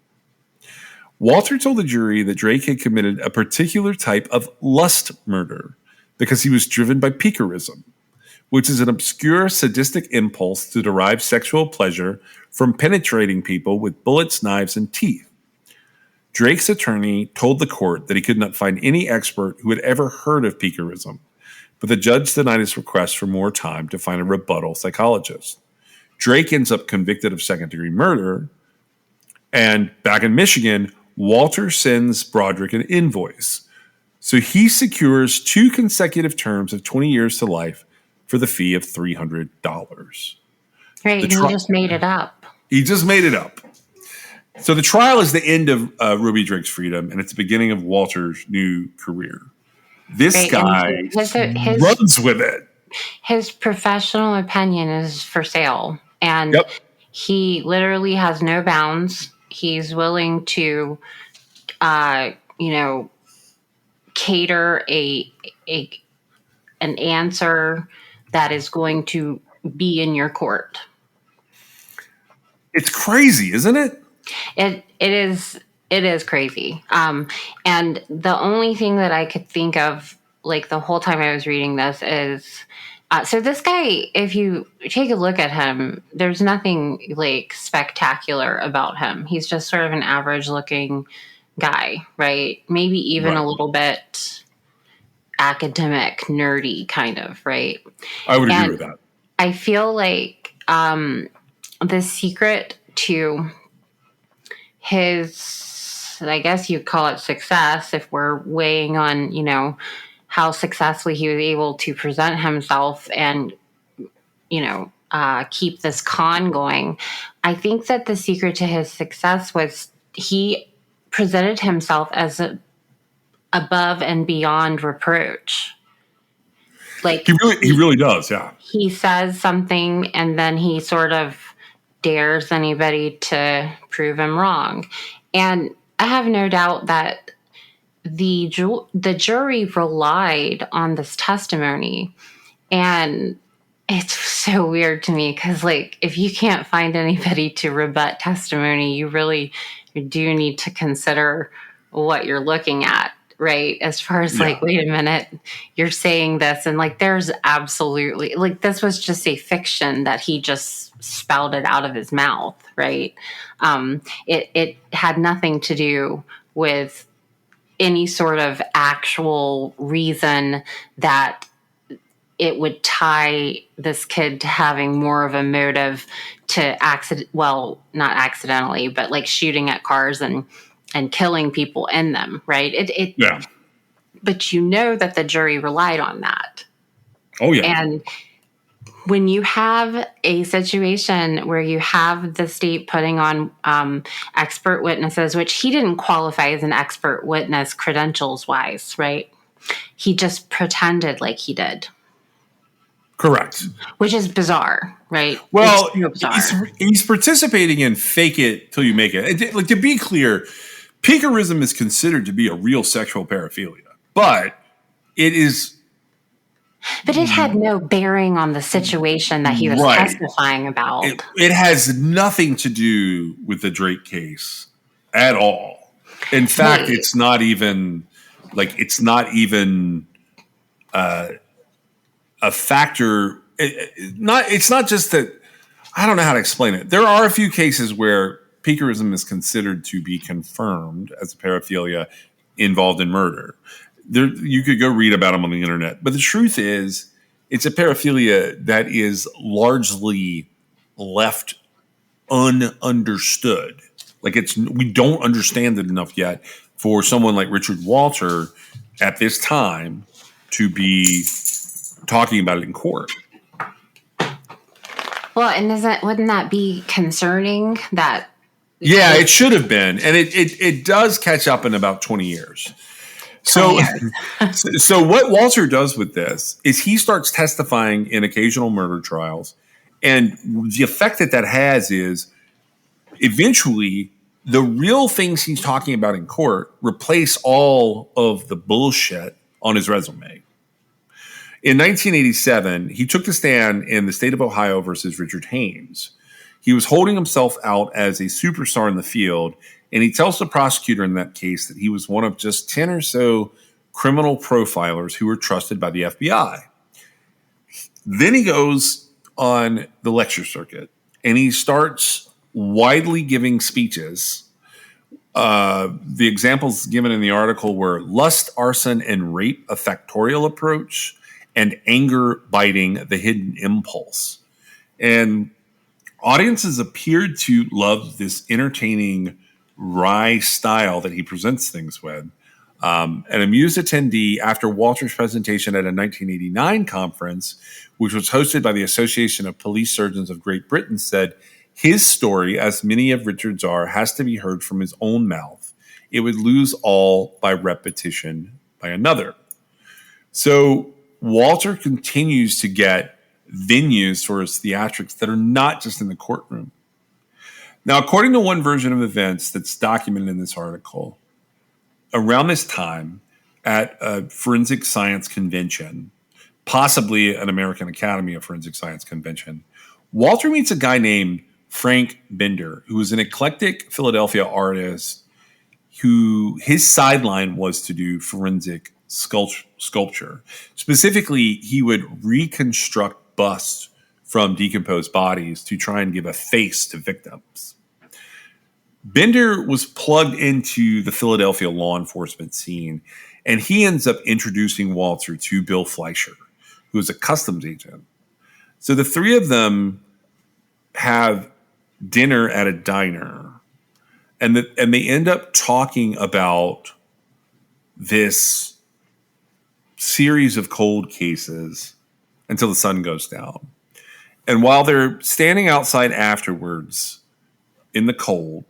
[SPEAKER 2] Walter told the jury that Drake had committed a particular type of lust murder because he was driven by piquerism, which is an obscure sadistic impulse to derive sexual pleasure from penetrating people with bullets, knives, and teeth. Drake's attorney told the court that he could not find any expert who had ever heard of piquerism, but the judge denied his request for more time to find a rebuttal psychologist. Drake ends up convicted of second-degree murder, and back in Michigan, Walter sends Broderick an invoice. So he secures 2 consecutive terms of 20 years to life for the fee of $300.
[SPEAKER 3] Right, he just made it up.
[SPEAKER 2] He just made it up. So the trial is the end of Roby Drake's freedom, and it's the beginning of Walter's new career. This guy runs with it.
[SPEAKER 3] His professional opinion is for sale, and he literally has no bounds. He's willing to, cater an answer that is going to be in your court.
[SPEAKER 2] It's crazy, isn't it?
[SPEAKER 3] It is crazy. And the only thing that I could think of, like the whole time I was reading this, is so this guy, if you take a look at him, there's nothing like spectacular about him. He's just sort of an average looking guy, right? Maybe even a little bit academic, nerdy kind of, right?
[SPEAKER 2] I would agree with that.
[SPEAKER 3] I feel like the secret to his, I guess you'd call it success, if we're weighing on, how successfully he was able to present himself and, keep this con going. I think that the secret to his success was he presented himself as above and beyond reproach. Like
[SPEAKER 2] he really does, yeah.
[SPEAKER 3] He says something and then he sort of dares anybody to prove him wrong. And I have no doubt that the jury relied on this testimony. And it's so weird to me because, like, if you can't find anybody to rebut testimony, you really do need to consider what you're looking at, right? As far as like, wait a minute, you're saying this, and like, there's absolutely, like, this was just a fiction that he just spouted out of his mouth, right? It had nothing to do with any sort of actual reason that it would tie this kid to having more of a motive to not accidentally, but like shooting at cars and killing people in them, right? But that the jury relied on that.
[SPEAKER 2] Oh, yeah.
[SPEAKER 3] And when you have a situation where you have the state putting on expert witnesses, which he didn't qualify as an expert witness credentials-wise, right? He just pretended like he did.
[SPEAKER 2] Correct.
[SPEAKER 3] which is bizarre, right?
[SPEAKER 2] Well,
[SPEAKER 3] It's so bizarre.
[SPEAKER 2] he's participating in fake it till you make it. Like, to be clear, picarism is considered to be a real sexual paraphilia, but it is
[SPEAKER 3] But it had no bearing on the situation that he was
[SPEAKER 2] right.
[SPEAKER 3] testifying about.
[SPEAKER 2] It has nothing to do with the Drake case at all. In fact, it's not even a factor. It's not just that. I don't know how to explain it. There are a few cases where picarism is considered to be confirmed as a paraphilia involved in murder. You could go read about them on the internet. But the truth is, it's a paraphilia that is largely left ununderstood. Like, we don't understand it enough yet for someone like Richard Walter at this time to be talking about it in court.
[SPEAKER 3] Well, and wouldn't that be concerning that?
[SPEAKER 2] Yeah, it should have been. And it does catch up in about 20 years. So what Walter does with this is he starts testifying in occasional murder trials. And the effect that has is eventually the real things he's talking about in court replace all of the bullshit on his resume. In 1987, he took the stand in the state of Ohio versus Richard Haynes. He was holding himself out as a superstar in the field, and he tells the prosecutor in that case that he was one of just 10 or so criminal profilers who were trusted by the FBI. Then he goes on the lecture circuit, and he starts widely giving speeches. The examples given in the article were lust, arson, and rape, a factorial approach, and anger biting, the hidden impulse. And audiences appeared to love this entertaining, wry style that he presents things with. An amused attendee after Walter's presentation at a 1989 conference, which was hosted by the Association of Police Surgeons of Great Britain, said, his story, as many of Richard's are, has to be heard from his own mouth. It would lose all by repetition by another. So Walter continues to get venues for his theatrics that are not just in the courtroom. Now, according to one version of events that's documented in this article, around this time at a forensic science convention, possibly an American Academy of Forensic Science convention, Walter meets a guy named Frank Bender, who was an eclectic Philadelphia artist who his sideline was to do forensic sculpture. Specifically, he would reconstruct busts from decomposed bodies to try and give a face to victims. Bender was plugged into the Philadelphia law enforcement scene, and he ends up introducing Walter to Bill Fleischer, who is a customs agent. So the three of them have dinner at a diner, and they end up talking about this series of cold cases until the sun goes down. And while they're standing outside afterwards in the cold,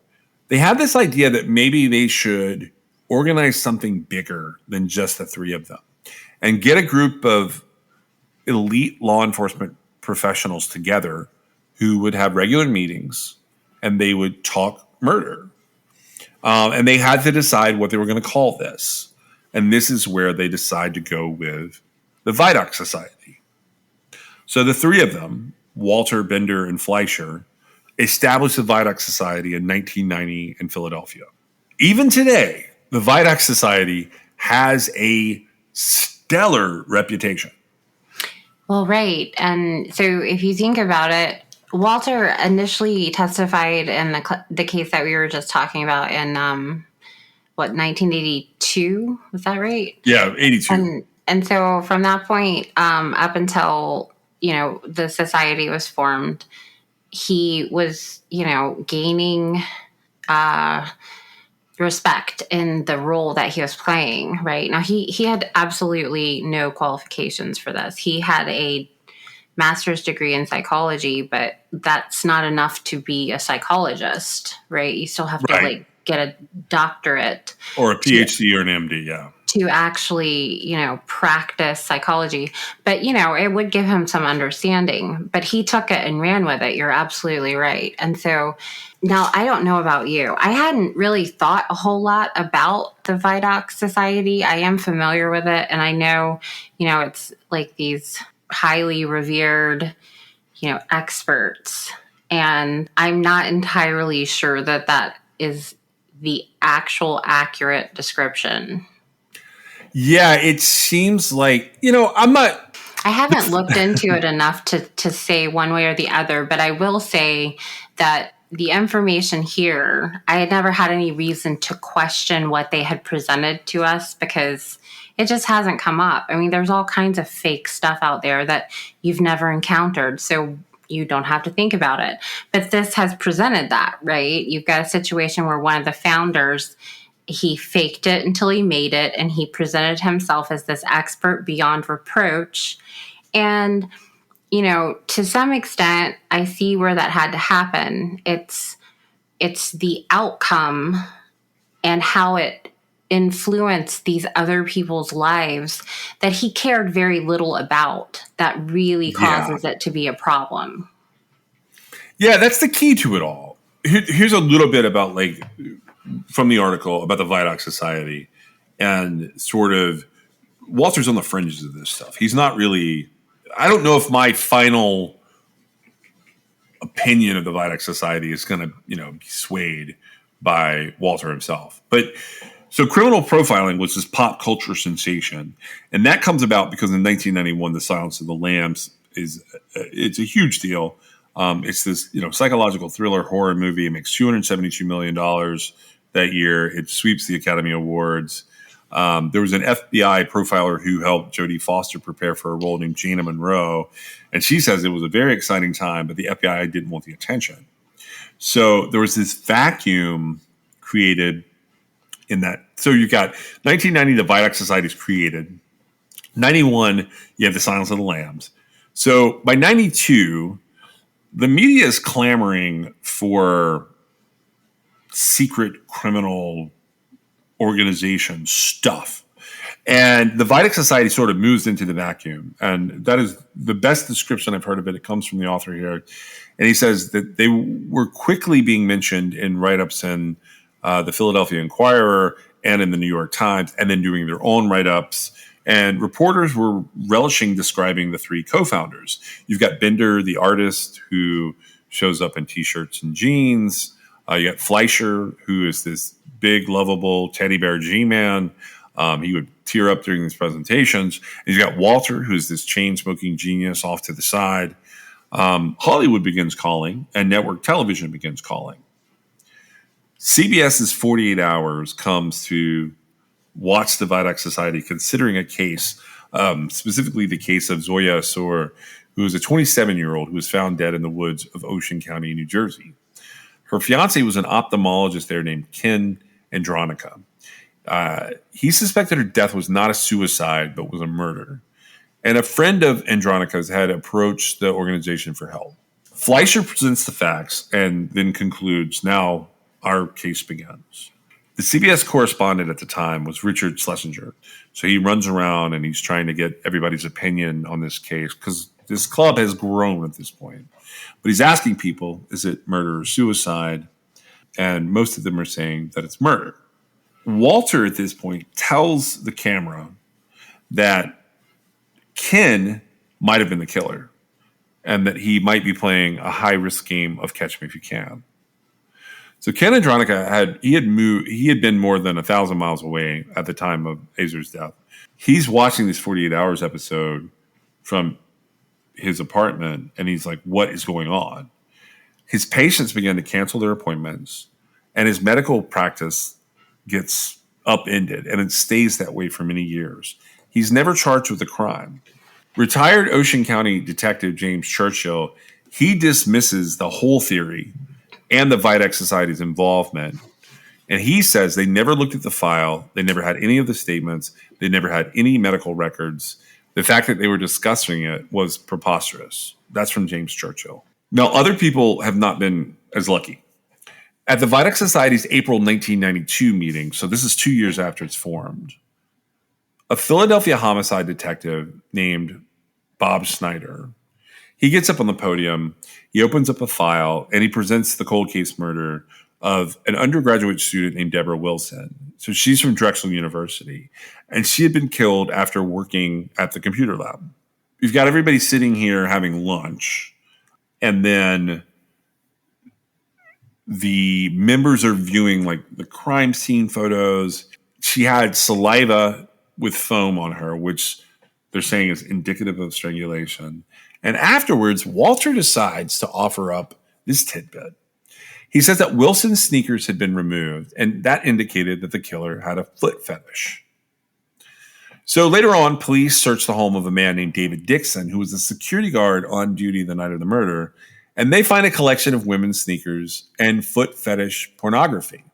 [SPEAKER 2] they have this idea that maybe they should organize something bigger than just the three of them and get a group of elite law enforcement professionals together who would have regular meetings and they would talk murder. And they had to decide what they were going to call this. And this is where they decide to go with the Vidocq Society. So the three of them, Walter, Bender, and Fleischer, established the Vidocq Society in 1990 in Philadelphia. Even today, the Vidocq Society has a stellar reputation.
[SPEAKER 3] Well, right. And so if you think about it, Walter initially testified in the case that we were just talking about in 1982? Was that right?
[SPEAKER 2] Yeah, 82.
[SPEAKER 3] And so from that point up until, the society was formed, he was, gaining respect in the role that he was playing, right? Now, he had absolutely no qualifications for this. He had a master's degree in psychology, but that's not enough to be a psychologist, right? You still have to get a doctorate
[SPEAKER 2] or a PhD or an MD,
[SPEAKER 3] to actually, practice psychology. But, it would give him some understanding. But he took it and ran with it. You're absolutely right. And so now I don't know about you. I hadn't really thought a whole lot about the Vidoc Society. I am familiar with it. And I know, it's like these highly revered, experts. And I'm not entirely sure that is the actual accurate description.
[SPEAKER 2] Yeah, it seems like,
[SPEAKER 3] I haven't looked into it enough to say one way or the other, but I will say that the information here, I had never had any reason to question what they had presented to us because it just hasn't come up. I mean, there's all kinds of fake stuff out there that you've never encountered. So you don't have to think about it. But this has presented that, right? You've got a situation where one of the founders, he faked it until he made it, and he presented himself as this expert beyond reproach. And, to some extent, I see where that had to happen. It's the outcome and how it influenced these other people's lives that he cared very little about that really causes it to be a problem.
[SPEAKER 2] Yeah, that's the key to it all. Here's a little bit about from the article about the Vidoc Society and sort of Walter's on the fringes of this stuff. He's not really, I don't know if my final opinion of the Vidoc Society is going to, be swayed by Walter himself. But so criminal profiling was this pop culture sensation. And that comes about because in 1991, The Silence of the Lambs it's a huge deal. It's this, psychological thriller horror movie. It makes $272 million that year. It sweeps the Academy Awards. There was an FBI profiler who helped Jodie Foster prepare for a role named Jana Monroe. And she says it was a very exciting time, but the FBI didn't want the attention. So there was this vacuum created in that. So you've got 1990, the Vidoc Society is created. 91, you have The Silence of the Lambs. So by 92, the media is clamoring for secret criminal organization stuff. And the Vidoc Society sort of moves into the vacuum. And that is the best description I've heard of it. It comes from the author here. And he says that they were quickly being mentioned in write-ups in the Philadelphia Inquirer and in the New York Times, and then doing their own write-ups. And reporters were relishing describing the three co-founders. You've got Bender, the artist, who shows up in T-shirts and jeans. You got Fleischer, who is this big, lovable teddy bear G-man. He would tear up during these presentations. And you've got Walter, who's this chain-smoking genius off to the side. Hollywood begins calling, and network television begins calling. CBS's 48 Hours comes to watch the Vidoc Society, considering a case, specifically the case of Zoya Assor, who was a 27-year-old who was found dead in the woods of Ocean County, New Jersey. Her fiance was an ophthalmologist there named Ken Andronica. He suspected her death was not a suicide, but was a murder. And a friend of Andronica's had approached the organization for help. Fleischer presents the facts and then concludes, now our case begins. The CBS correspondent at the time was Richard Schlesinger. So he runs around and he's trying to get everybody's opinion on this case because this club has grown at this point. But he's asking people, is it murder or suicide? And most of them are saying that it's murder. Walter at this point tells the camera that Ken might have been the killer and that he might be playing a high-risk game of catch me if you can. So Ken Andronica had been more than 1,000 miles away at the time of Azor's death. He's watching this 48 Hours episode from his apartment, and he's like, what is going on? His patients began to cancel their appointments, and his medical practice gets upended, and it stays that way for many years. He's never charged with a crime. Retired Ocean County Detective James Churchill, he dismisses the whole theory and the Vidoc Society's involvement. And he says they never looked at the file. They never had any of the statements. They never had any medical records. The fact that they were discussing it was preposterous. That's from James Churchill. Now, other people have not been as lucky. At the Vidoc Society's April 1992 meeting, so this is 2 years after it's formed, a Philadelphia homicide detective named Bob Snyder. He gets up on the podium, he opens up a file, and he presents the cold case murder of an undergraduate student named Deborah Wilson. So she's from Drexel University, and she had been killed after working at the computer lab. You've got everybody sitting here having lunch, and then the members are viewing like the crime scene photos. She had saliva with foam on her, which they're saying is indicative of strangulation. And afterwards, Walter decides to offer up this tidbit. He says that Wilson's sneakers had been removed, and that indicated that the killer had a foot fetish. So later on, police searched the home of a man named David Dixon, who was a security guard on duty the night of the murder, and they find a collection of women's sneakers and foot fetish pornography.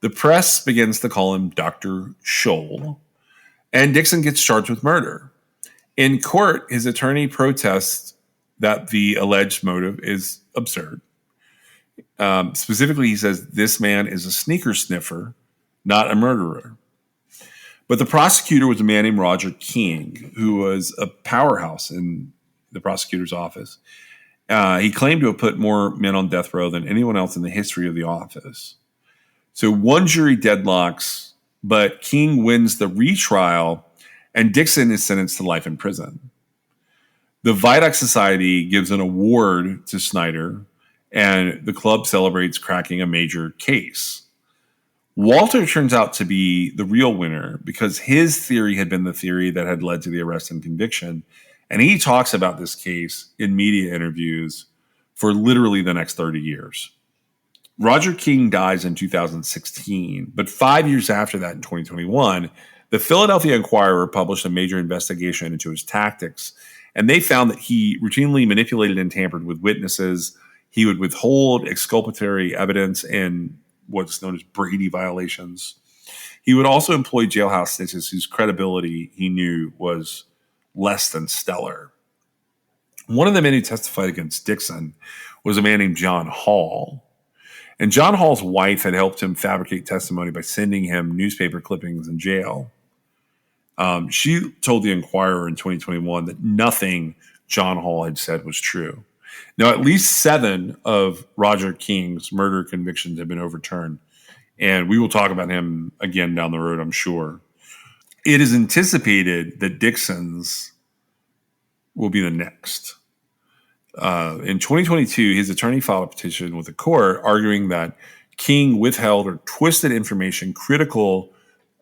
[SPEAKER 2] The press begins to call him Dr. Scholl, and Dixon gets charged with murder. In court, his attorney protests that the alleged motive is absurd. Specifically, he says this man is a sneaker sniffer, not a murderer. But the prosecutor was a man named Roger King, who was a powerhouse in the prosecutor's office. He claimed to have put more men on death row than anyone else in the history of the office. So one jury deadlocks, but King wins the retrial, and Dixon is sentenced to life in prison. The Vidoc Society gives an award to Snyder, and the club celebrates cracking a major case. Walter turns out to be the real winner because his theory had been the theory that had led to the arrest and conviction. And he talks about this case in media interviews for literally the next 30 years. Roger King dies in 2016, but 5 years after that, in 2021, the Philadelphia Inquirer published a major investigation into his tactics, and they found that he routinely manipulated and tampered with witnesses. He would withhold exculpatory evidence in what's known as Brady violations. He would also employ jailhouse snitches whose credibility he knew was less than stellar. One of the men who testified against Dixon was a man named John Hall. And John Hall's wife had helped him fabricate testimony by sending him newspaper clippings in jail. She told the Inquirer in 2021 that nothing John Hall had said was true. Now, at least 7 of Roger King's murder convictions have been overturned, and we will talk about him again down the road, I'm sure. It is anticipated that Dixon's will be the next. In 2022, his attorney filed a petition with the court arguing that King withheld or twisted information critical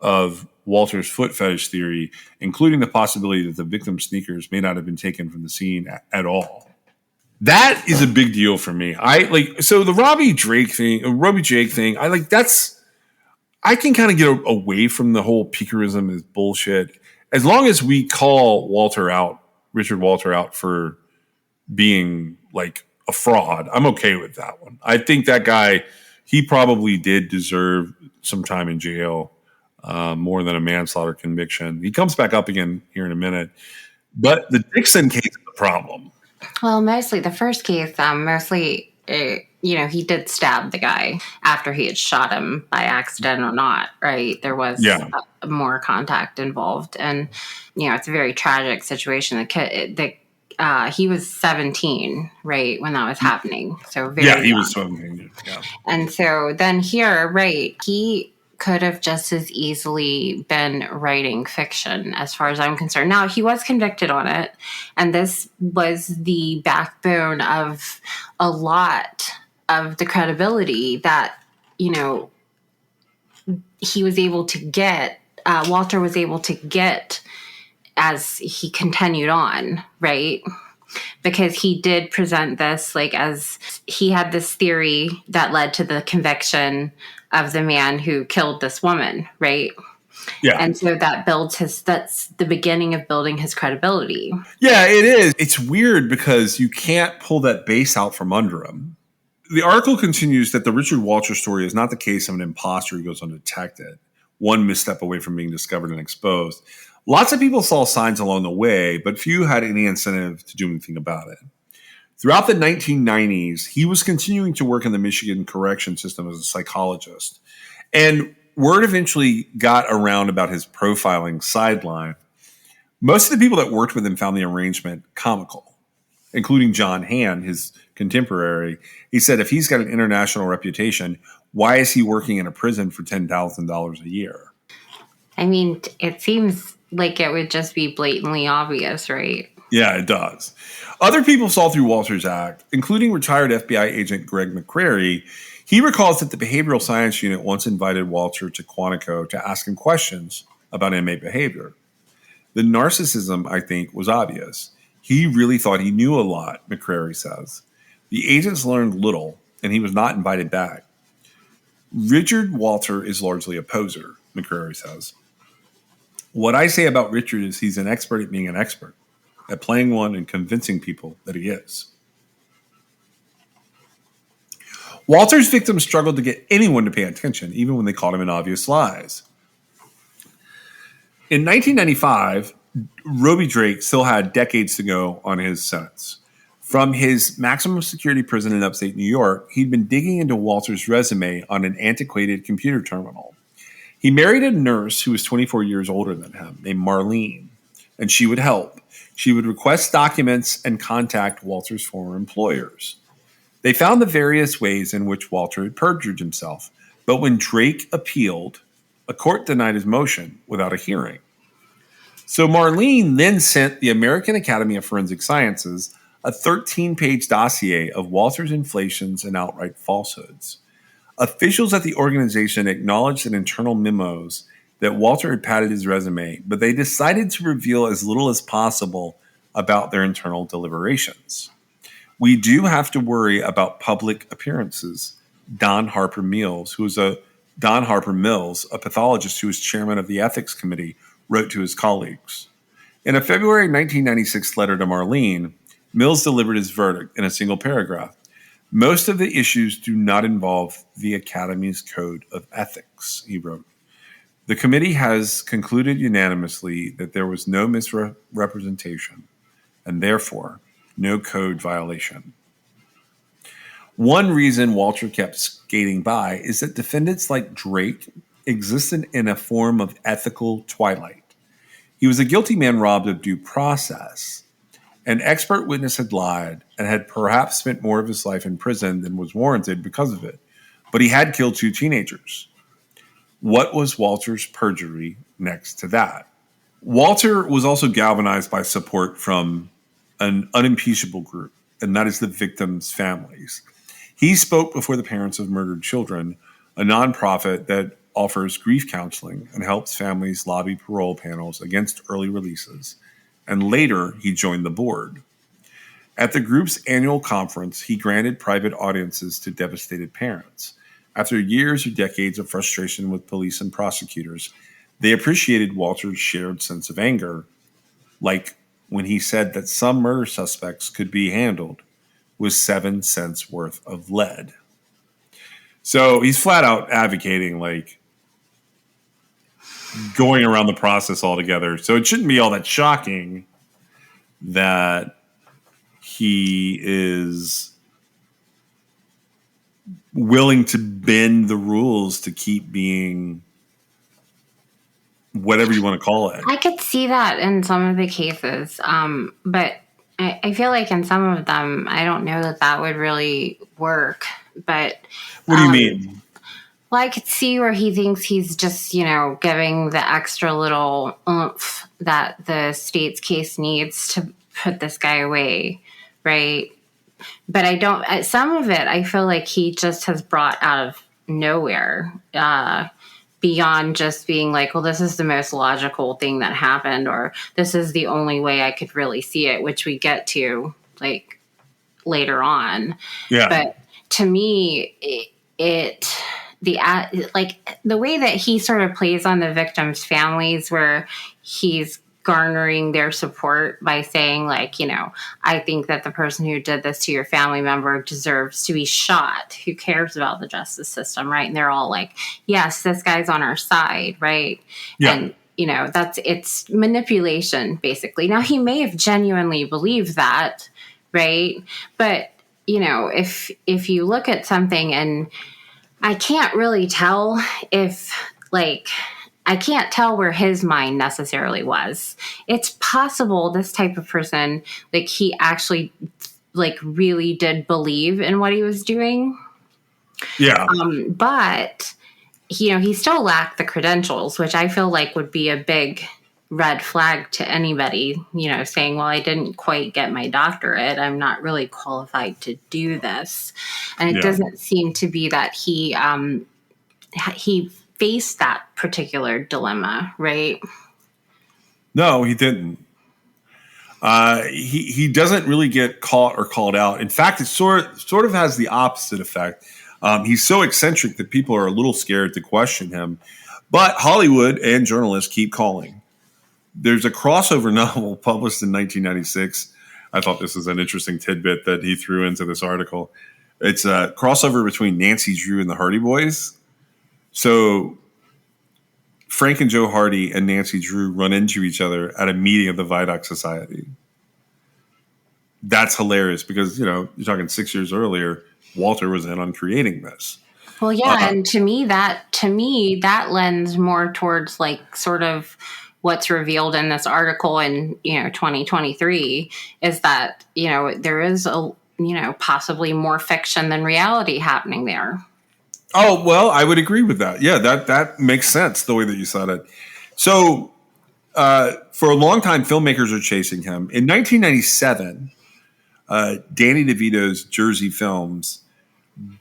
[SPEAKER 2] of Walter's foot fetish theory, including the possibility that the victim's sneakers may not have been taken from the scene at all. That is a big deal for me. So the Robbie Jake thing, I can kind of get away from the whole piquerism is bullshit. As long as we call Richard Walter out for being like a fraud, I'm okay with that one. I think that guy, he probably did deserve some time in jail, more than a manslaughter conviction. He comes back up again here in a minute. But the Dixon case is the problem.
[SPEAKER 3] Well, mostly the first case, he did stab the guy after he had shot him by accident or not, right? There was more contact involved. And, it's a very tragic situation. He was 17, right, when that was happening. So very young.
[SPEAKER 2] He was 17. Yeah.
[SPEAKER 3] And so then here, right, he could have just as easily been writing fiction as far as I'm concerned. Now, he was convicted on it, and this was the backbone of a lot of the credibility that, he was able to get, Walter was able to get as he continued on, right? Because he did present this as he had this theory that led to the conviction of the man who killed this woman, right?
[SPEAKER 2] Yeah.
[SPEAKER 3] And so that's the beginning of building his credibility.
[SPEAKER 2] Yeah, it is. It's weird because you can't pull that base out from under him. The article continues that the Richard Walter story is not the case of an imposter who goes undetected, one misstep away from being discovered and exposed. Lots of people saw signs along the way, but few had any incentive to do anything about it. Throughout the 1990s, he was continuing to work in the Michigan correction system as a psychologist. And word eventually got around about his profiling sideline. Most of the people that worked with him found the arrangement comical, including John Hand, his contemporary. He said, if he's got an international reputation, why is he working in a prison for $10,000 a year?
[SPEAKER 3] I mean, it seems like it would just be blatantly obvious, right?
[SPEAKER 2] Yeah, it does. Other people saw through Walter's act, including retired FBI agent Greg McCrary. He recalls that the Behavioral Science Unit once invited Walter to Quantico to ask him questions about inmate behavior. The narcissism, I think, was obvious. He really thought he knew a lot, McCrary says. The agents learned little, and he was not invited back. Richard Walter is largely a poser, McCrary says. What I say about Richard is he's an expert at being an expert, at playing one and convincing people that he is. Walter's victims struggled to get anyone to pay attention, even when they caught him in obvious lies. In 1995, Roby Drake still had decades to go on his sentence. From his maximum security prison in upstate New York, he'd been digging into Walter's resume on an antiquated computer terminal. He married a nurse who was 24 years older than him, named Marlene, and she would help. She would request documents and contact Walter's former employers. They found the various ways in which Walter had perjured himself, but when Drake appealed, a court denied his motion without a hearing. So Marlene then sent the American Academy of Forensic Sciences a 13-page dossier of Walter's inflations and outright falsehoods. Officials at the organization acknowledged in internal memos that Walter had padded his resume, but they decided to reveal as little as possible about their internal deliberations. We do have to worry about public appearances. Don Harper Mills, a pathologist who was chairman of the ethics committee, wrote to his colleagues. In a February 1996 letter to Marlene, Mills delivered his verdict in a single paragraph. Most of the issues do not involve the Academy's code of ethics, he wrote. The committee has concluded unanimously that there was no misrepresentation and therefore no code violation. One reason Walter kept skating by is that defendants like Drake existed in a form of ethical twilight. He was a guilty man robbed of due process. An expert witness had lied and had perhaps spent more of his life in prison than was warranted because of it. But he had killed 2 teenagers. What was Walter's perjury next to that? Walter was also galvanized by support from an unimpeachable group, and that is the victims' families. He spoke before the Parents of Murdered Children, a nonprofit that offers grief counseling and helps families lobby parole panels against early releases. And later, he joined the board. At the group's annual conference, he granted private audiences to devastated parents. After years or decades of frustration with police and prosecutors, they appreciated Walter's shared sense of anger, like when he said that some murder suspects could be handled with 7 cents worth of lead. So he's flat out advocating, like, going around the process altogether. So it shouldn't be all that shocking that he is willing to bend the rules to keep being whatever you want to call it.
[SPEAKER 3] I could see that in some of the cases, but I feel like in some of them, I don't know that would really work. But
[SPEAKER 2] what do you mean?
[SPEAKER 3] Well, I could see where he thinks he's just, giving the extra little oomph that the state's case needs to put this guy away, right? But I don't, some of it, I feel like he just has brought out of nowhere, beyond just being like, well, this is the most logical thing that happened, or this is the only way I could really see it, which we get to, like, later on.
[SPEAKER 2] Yeah.
[SPEAKER 3] But to me, the way that he sort of plays on the victims' families, where he's garnering their support by saying, like, I think that the person who did this to your family member deserves to be shot. Who cares about the justice system, right? And they're all like, yes, this guy's on our side, right?
[SPEAKER 2] Yeah.
[SPEAKER 3] And it's manipulation, basically. Now, he may have genuinely believed that, right? But if you look at something, and I can't really tell if like, I can't tell where his mind necessarily was. It's possible this type of person, like, he actually, like, really did believe in what he was doing.
[SPEAKER 2] Yeah.
[SPEAKER 3] But, he still lacked the credentials, which I feel like would be a big red flag to anybody, saying, well, I didn't quite get my doctorate. I'm not really qualified to do this. And it
[SPEAKER 2] Yeah.
[SPEAKER 3] doesn't seem to be that he faced that particular dilemma, right?
[SPEAKER 2] No, he didn't. He doesn't really get caught or called out. In fact, it sort of has the opposite effect. He's so eccentric that people are a little scared to question him. But Hollywood and journalists keep calling. There's a crossover novel published in 1996. I thought this was an interesting tidbit that he threw into this article. It's a crossover between Nancy Drew and the Hardy Boys. So Frank and Joe Hardy and Nancy Drew run into each other at a meeting of the Vidoc Society. That's hilarious because, you're talking 6 years earlier, Walter was in on creating this.
[SPEAKER 3] Well, yeah, and to me that lends more towards like sort of what's revealed in this article in 2023 is that there is a possibly more fiction than reality happening there.
[SPEAKER 2] Oh, well, I would agree with that. Yeah, that makes sense the way that you said it. So for a long time, filmmakers are chasing him. In 1997, Danny DeVito's Jersey Films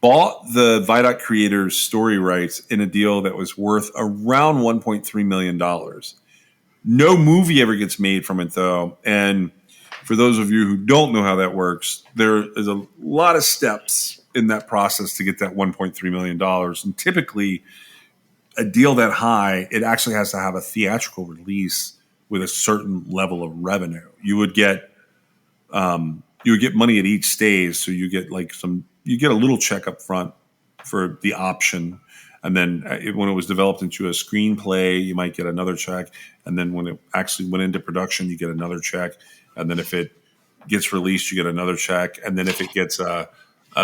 [SPEAKER 2] bought the Vidoc creators' story rights in a deal that was worth around $1.3 million. No movie ever gets made from it, though. And for those of you who don't know how that works, there is a lot of steps in that process to get that $1.3 million. And typically, a deal that high, it actually has to have a theatrical release with a certain level of revenue. You would get money at each stage, so you get a little check up front for the option, and then when it was developed into a screenplay, you might get another check, and then when it actually went into production, you get another check, and then if it gets released, you get another check, and then if it gets a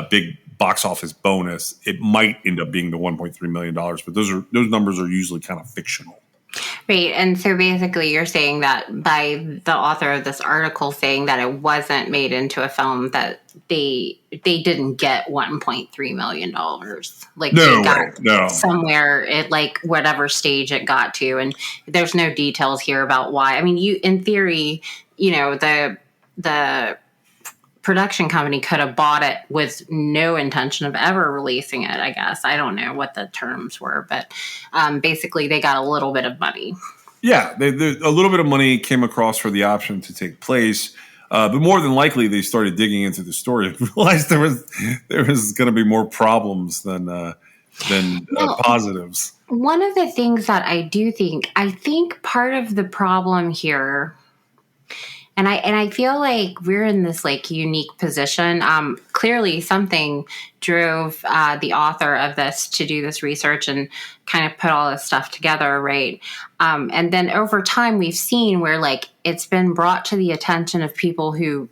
[SPEAKER 2] big box office bonus, it might end up being the $1.3 million. But those numbers are usually kind of fictional.
[SPEAKER 3] Right. And so basically you're saying that by the author of this article saying that it wasn't made into a film, that they didn't get $1.3 million. Like
[SPEAKER 2] No
[SPEAKER 3] they got
[SPEAKER 2] way. No.
[SPEAKER 3] somewhere at like whatever stage it got to. And there's no details here about why. I mean, in theory, the production company could have bought it with no intention of ever releasing it, I guess. I don't know what the terms were, but basically they got a little bit of money.
[SPEAKER 2] Yeah, a little bit of money came across for the option to take place. But more than likely, they started digging into the story and realized there was going to be more problems than positives.
[SPEAKER 3] One of the things that I think part of the problem here, and I feel like we're in this like unique position. Clearly, something drove the author of this to do this research and kind of put all this stuff together, right? And then over time, we've seen where like it's been brought to the attention of people who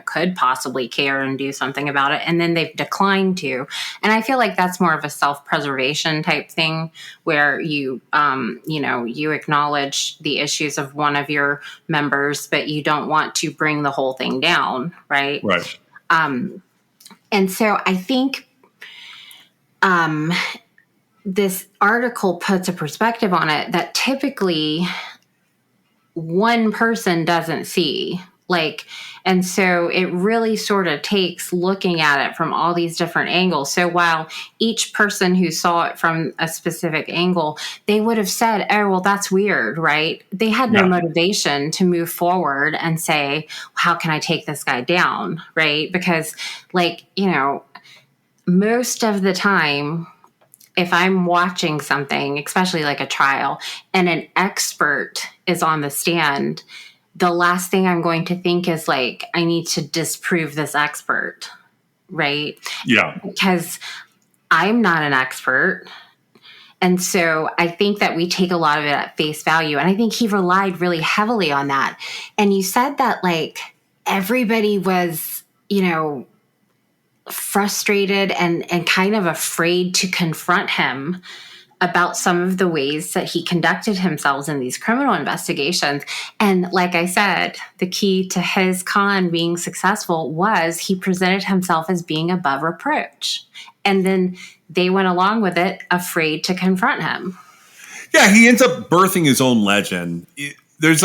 [SPEAKER 3] could possibly care and do something about it, and then they've declined to. And I feel like that's more of a self-preservation type thing, where you acknowledge the issues of one of your members, but you don't want to bring the whole thing down, right?
[SPEAKER 2] Right.
[SPEAKER 3] And so I think this article puts a perspective on it that typically one person doesn't see. And so it really sort of takes looking at it from all these different angles. So while each person who saw it from a specific angle, they would have said, oh, well, that's weird, right? They had no motivation to move forward and say, how can I take this guy down, right? Because most of the time, if I'm watching something, especially like a trial, and an expert is on the stand, the last thing I'm going to think is like, I need to disprove this expert, right?
[SPEAKER 2] Yeah.
[SPEAKER 3] Because I'm not an expert. And so I think that we take a lot of it at face value. And I think he relied really heavily on that. And you said that like everybody was, frustrated and kind of afraid to confront him about some of the ways that he conducted himself in these criminal investigations. And like I said, the key to his con being successful was he presented himself as being above reproach. And then they went along with it, afraid to confront him.
[SPEAKER 2] Yeah, he ends up birthing his own legend. There's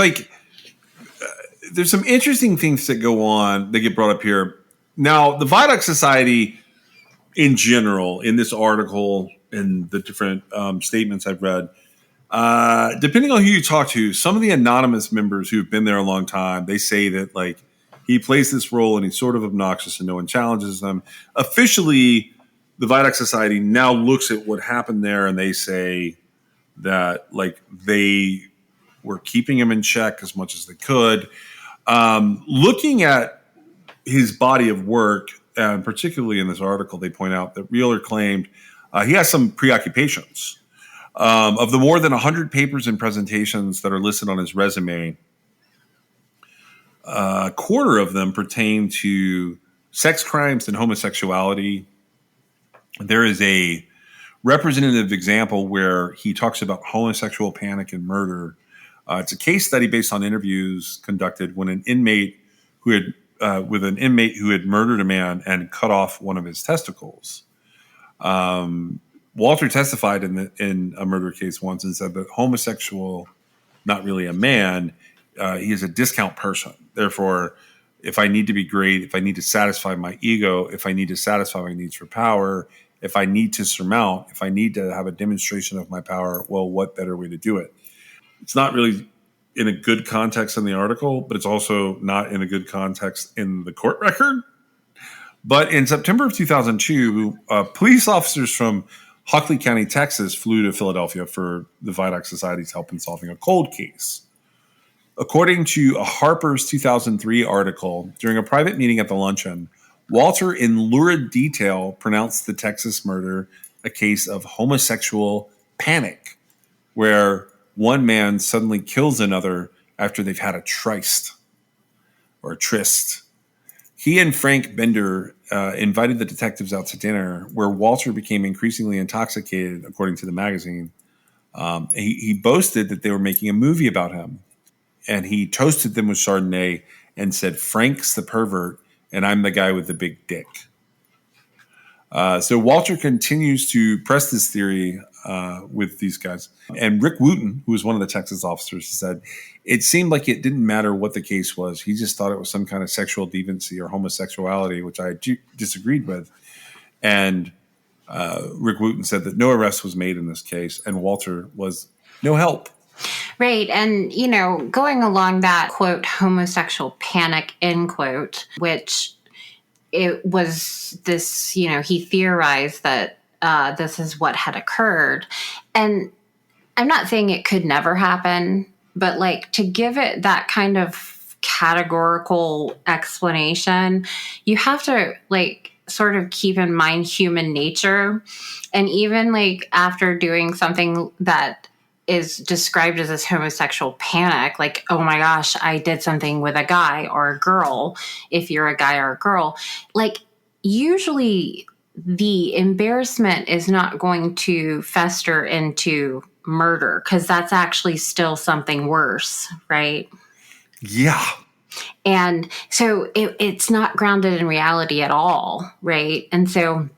[SPEAKER 2] some interesting things that go on that get brought up here. Now, the Vidoc Society in general, in this article and the different statements I've read, depending on who you talk to, some of the anonymous members who've been there a long time, they say that like he plays this role and he's sort of obnoxious and no one challenges him. Officially, the Vidoc Society now looks at what happened there and they say that like they were keeping him in check as much as they could. Looking at his body of work, and particularly in this article, they point out that Wheeler claimed he has some preoccupations. Of the more than 100 papers and presentations that are listed on his resume, a quarter of them pertain to sex crimes and homosexuality. There is a representative example where he talks about homosexual panic and murder. It's a case study based on interviews conducted when an inmate who had murdered a man and cut off one of his testicles. Walter testified in a murder case once and said that homosexual, not really a man, he is a discount person. Therefore, if I need to be great, if I need to satisfy my ego, if I need to satisfy my needs for power, if I need to surmount, if I need to have a demonstration of my power, well, what better way to do it? It's not really in a good context in the article, but it's also not in a good context in the court record. But in September of 2002, police officers from Hockley County, Texas, flew to Philadelphia for the Vidoc Society's help in solving a cold case. According to a Harper's 2003 article, during a private meeting at the luncheon, Walter, in lurid detail, pronounced the Texas murder a case of homosexual panic, where one man suddenly kills another after they've had a tryst or a tryst. He and Frank Bender invited the detectives out to dinner, where Walter became increasingly intoxicated, according to the magazine. He boasted that they were making a movie about him, and he toasted them with Chardonnay and said, "Frank's the pervert, and I'm the guy with the big dick." So Walter continues to press this theory with these guys. And Rick Wooten, who was one of the Texas officers, said it seemed like it didn't matter what the case was. He just thought it was some kind of sexual deviancy or homosexuality, which I disagreed with. And Rick Wooten said that no arrest was made in this case, and Walter was no help.
[SPEAKER 3] Right. And, going along that, quote, homosexual panic, end quote, which it was this, he theorized that this is what had occurred. And I'm not saying it could never happen, but like to give it that kind of categorical explanation, you have to like sort of keep in mind human nature. And even like after doing something that is described as this homosexual panic, like, oh my gosh, I did something with a guy or a girl, if you're a guy or a girl, like usually the embarrassment is not going to fester into murder because that's actually still something worse, right?
[SPEAKER 2] Yeah.
[SPEAKER 3] And so it's not grounded in reality at all, right? And so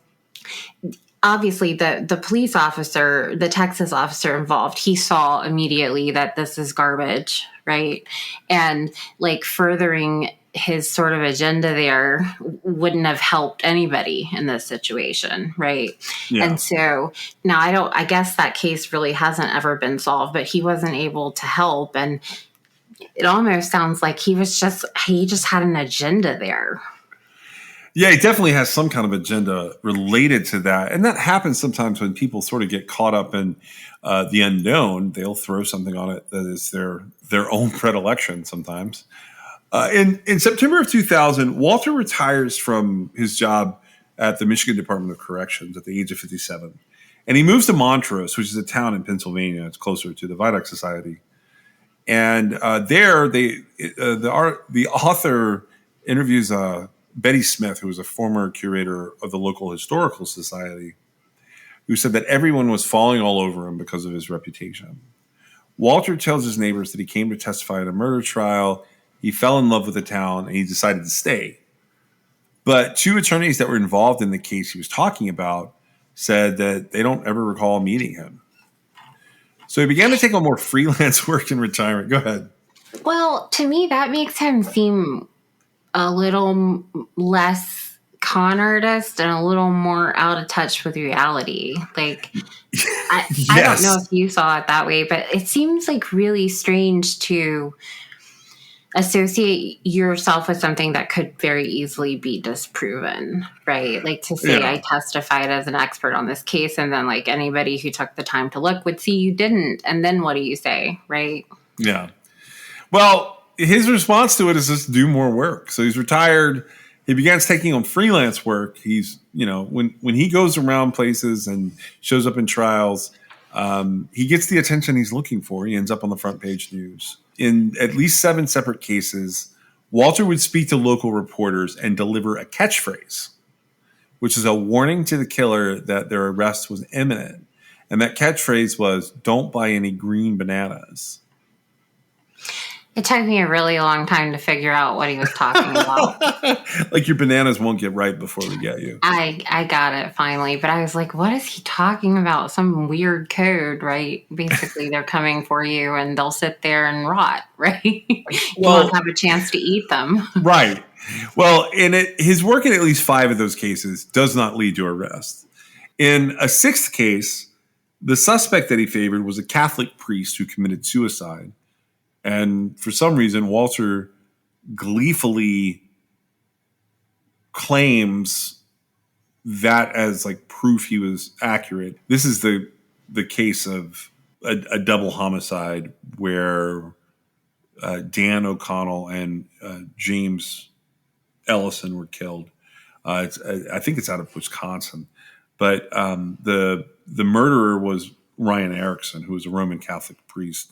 [SPEAKER 3] obviously the police officer, the Texas officer involved, he saw immediately that this is garbage, right? And like furthering his sort of agenda there wouldn't have helped anybody in this situation, right? Yeah. And so now I guess that case really hasn't ever been solved, but he wasn't able to help. And it almost sounds like he just had an agenda there.
[SPEAKER 2] Yeah, he definitely has some kind of agenda related to that. And that happens sometimes when people sort of get caught up in the unknown. They'll throw something on it that is their own predilection sometimes. In September of 2000, Walter retires from his job at the Michigan Department of Corrections at the age of 57. And he moves to Montrose, which is a town in Pennsylvania. It's closer to the Vidoc Society. And there, the author interviews Betty Smith, who was a former curator of the local historical society, who said that everyone was falling all over him because of his reputation. Walter tells his neighbors that he came to testify at a murder trial. He fell in love with the town and he decided to stay. But two attorneys that were involved in the case he was talking about said that they don't ever recall meeting him. So he began to take on more freelance work in retirement. Go ahead.
[SPEAKER 3] Well, to me, that makes him seem a little less con artist and a little more out of touch with reality. Like,
[SPEAKER 2] Yes.
[SPEAKER 3] I don't know if you saw it that way, but it seems like really strange to associate yourself with something that could very easily be disproven, right? Like to say I testified as an expert on this case, and then like anybody who took the time to look would see you didn't, and then what do you say, right?
[SPEAKER 2] Yeah. Well, his response to it is just do more work. So he's retired. He begins taking on freelance work. He's, when he goes around places and shows up in trials, he gets the attention he's looking for. He ends up on the front page news. In at least 7 separate cases, Walter would speak to local reporters and deliver a catchphrase, which is a warning to the killer that their arrest was imminent. And that catchphrase was, "Don't buy any green bananas."
[SPEAKER 3] It took me a really long time to figure out what he was talking about.
[SPEAKER 2] Like your bananas won't get ripe before we get you.
[SPEAKER 3] I got it finally, but I was like, what is he talking about? Some weird code, right? Basically, they're coming for you and they'll sit there and rot, right? You won't have a chance to eat them.
[SPEAKER 2] Right. Well, his work in at least 5 of those cases does not lead to arrest. In a 6th case, the suspect that he favored was a Catholic priest who committed suicide. And for some reason, Walter gleefully claims that as like proof he was accurate. This is the case of a double homicide where Dan O'Connell and James Ellison were killed. I think it's out of Wisconsin, but the murderer was Ryan Erickson, who was a Roman Catholic priest.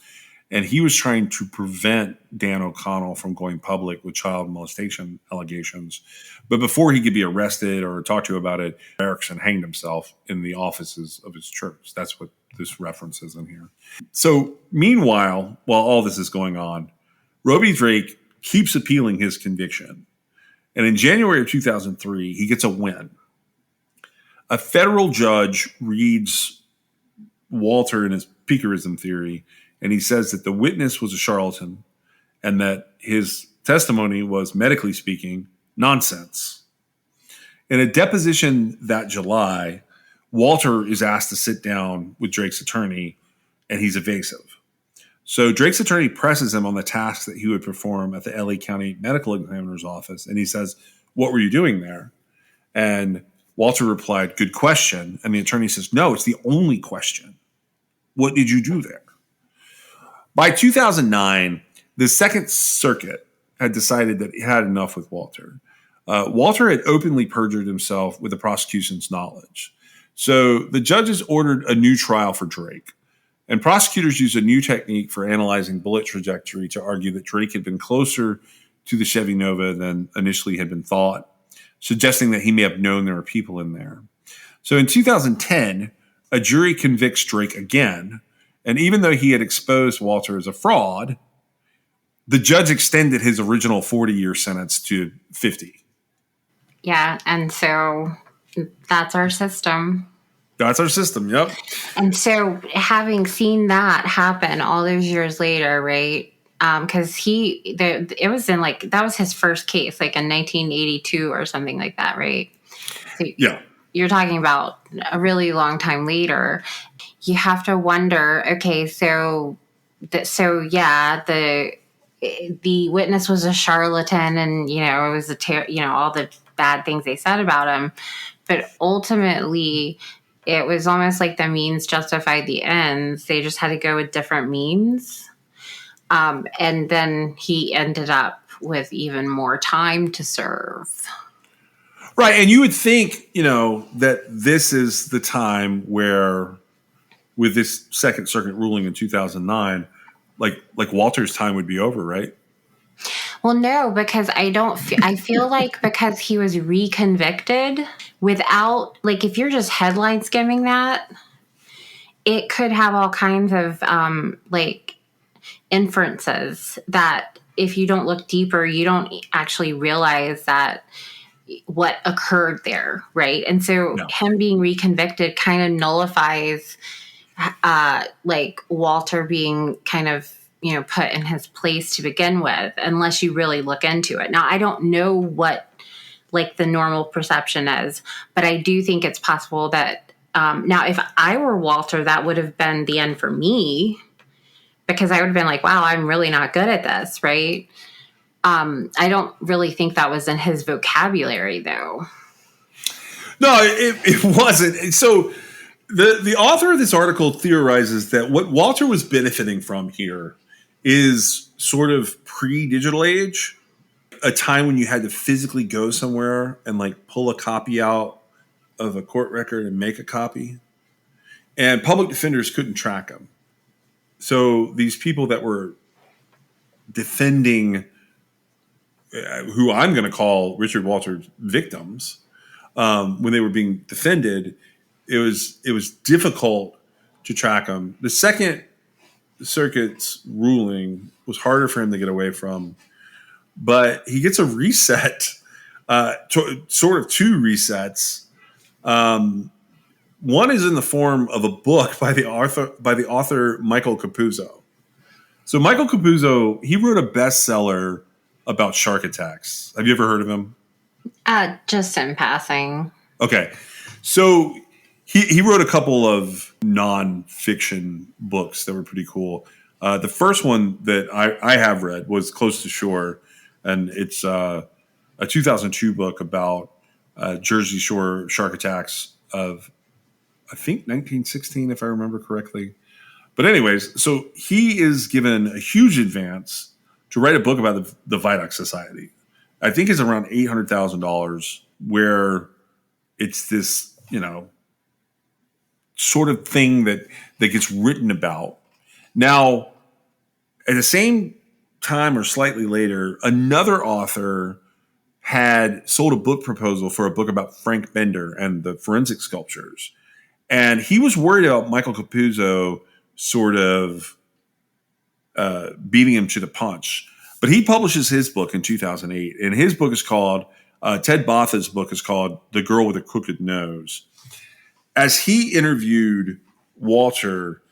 [SPEAKER 2] And he was trying to prevent Dan O'Connell from going public with child molestation allegations. But before he could be arrested or talked to about it, Erickson hanged himself in the offices of his church. That's what this reference is in here. So meanwhile, while all this is going on, Roby Drake keeps appealing his conviction. And in January of 2003, he gets a win. A federal judge reads Walter in his picarism theory, and he says that the witness was a charlatan and that his testimony was, medically speaking, nonsense. In a deposition that July, Walter is asked to sit down with Drake's attorney, and he's evasive. So Drake's attorney presses him on the tasks that he would perform at the LA County Medical Examiner's office, and he says, "What were you doing there?" And Walter replied, "Good question." And the attorney says, "No, it's the only question. What did you do there?" By 2009, the Second Circuit had decided that he had enough with Walter. Walter had openly perjured himself with the prosecution's knowledge. So the judges ordered a new trial for Drake. And prosecutors used a new technique for analyzing bullet trajectory to argue that Drake had been closer to the Chevy Nova than initially had been thought, suggesting that he may have known there were people in there. So in 2010, a jury convicts Drake again. And even though he had exposed Walter as a fraud, the judge extended his original 40-year sentence to 50.
[SPEAKER 3] Yeah, and so that's our system.
[SPEAKER 2] That's our system, yep.
[SPEAKER 3] And so having seen that happen all those years later, right? Because it was in that was his first case, like in 1982 or something like that, right? So
[SPEAKER 2] yeah.
[SPEAKER 3] You're talking about a really long time later. You have to wonder, okay, the witness was a charlatan, and it was all the bad things they said about him, but ultimately it was almost like the means justified the ends. They just had to go with different means, and then he ended up with even more time to serve.
[SPEAKER 2] Right, and you would think that this is the time where, with this Second Circuit ruling in 2009, like Walter's time would be over, right?
[SPEAKER 3] Well, no, because I feel like because he was reconvicted, without, like, if you're just headline skimming that, it could have all kinds of like inferences that if you don't look deeper, you don't actually realize that what occurred there, right? And so him being reconvicted kind of nullifies like Walter being kind of, you know, put in his place to begin with, unless you really look into it. Now, I don't know what like the normal perception is, but I do think it's possible that now if I were Walter, that would have been the end for me, because I would have been like, wow, I'm really not good at this, right? I don't really think that was in his vocabulary, though.
[SPEAKER 2] No, it wasn't. So the author of this article theorizes that what Walter was benefiting from here is sort of pre-digital age, a time when you had to physically go somewhere and like pull a copy out of a court record and make a copy. And public defenders couldn't track them. So these people that were defending who I'm going to call Richard Walter's victims, when they were being defended, it was difficult to track them. The Second Circuit's ruling was harder for him to get away from, but he gets a reset, sort of two resets. One is in the form of a book by the author Michael Capuzzo. So Michael Capuzzo, he wrote a bestseller about shark attacks. Have you ever heard of him?
[SPEAKER 3] Just in passing.
[SPEAKER 2] Okay. So he wrote a couple of nonfiction books that were pretty cool. The first one that I have read was Close to Shore, and it's a 2002 book about Jersey Shore shark attacks of, I think, 1916, if I remember correctly. But anyways, so he is given a huge advance to write a book about the Vidoc Society. I think it's around $800,000, where it's this, you know, sort of thing that gets written about. Now, at the same time or slightly later, another author had sold a book proposal for a book about Frank Bender and the forensic sculptures. And he was worried about Michael Capuzzo sort of beating him to the punch. But he publishes his book in 2008, and his book is called, Ted Botha's book is called The Girl with a Crooked Nose. As he interviewed Walter,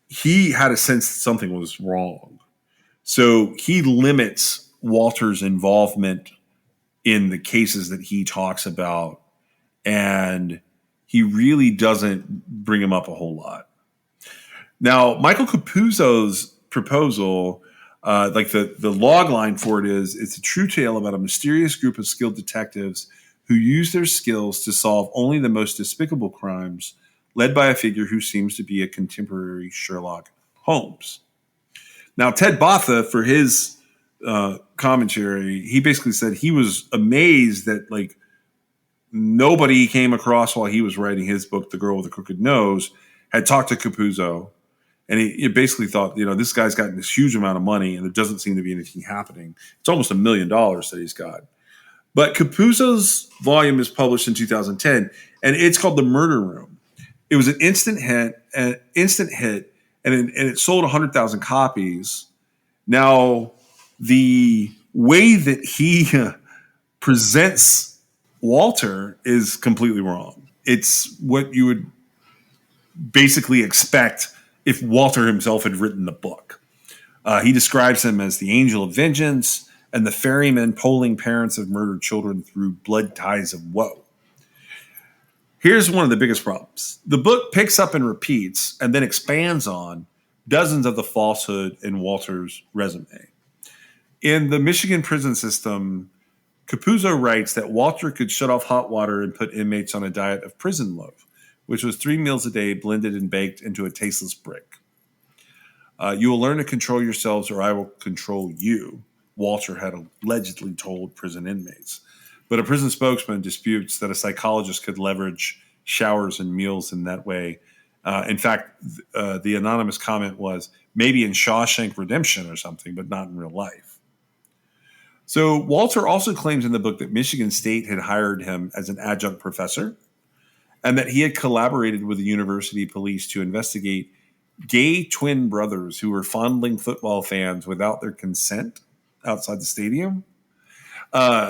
[SPEAKER 2] he had a sense that something was wrong. So he limits Walter's involvement in the cases that he talks about, and he really doesn't bring him up a whole lot. Now, Michael Capuzzo's proposal, like the log line for it is, it's a true tale about a mysterious group of skilled detectives who use their skills to solve only the most despicable crimes, led by a figure who seems to be a contemporary Sherlock Holmes. Now, Ted Botha, for his commentary, he basically said he was amazed that like nobody he came across while he was writing his book, The Girl with a Crooked Nose, had talked to Capuzzo. And he basically thought, you know, this guy's gotten this huge amount of money and there doesn't seem to be anything happening. It's almost $1 million that he's got. But Capuzzo's volume is published in 2010, and it's called The Murder Room. It was an instant hit, and it sold 100,000 copies. Now, the way that he presents Walter is completely wrong. It's what you would basically expect if Walter himself had written the book. He describes him as the angel of vengeance and the ferryman polling parents of murdered children through blood ties of woe. Here's one of the biggest problems. The book picks up and repeats and then expands on dozens of the falsehood in Walter's resume. In the Michigan prison system, Capuzzo writes that Walter could shut off hot water and put inmates on a diet of prison loaf, which was 3 meals a day blended and baked into a tasteless brick. You will learn to control yourselves or I will control you, Walter had allegedly told prison inmates. But a prison spokesman disputes that a psychologist could leverage showers and meals in that way. In fact, the anonymous comment was maybe in Shawshank Redemption or something, but not in real life. So Walter also claims in the book that Michigan State had hired him as an adjunct professor and that he had collaborated with the university police to investigate gay twin brothers who were fondling football fans without their consent outside the stadium.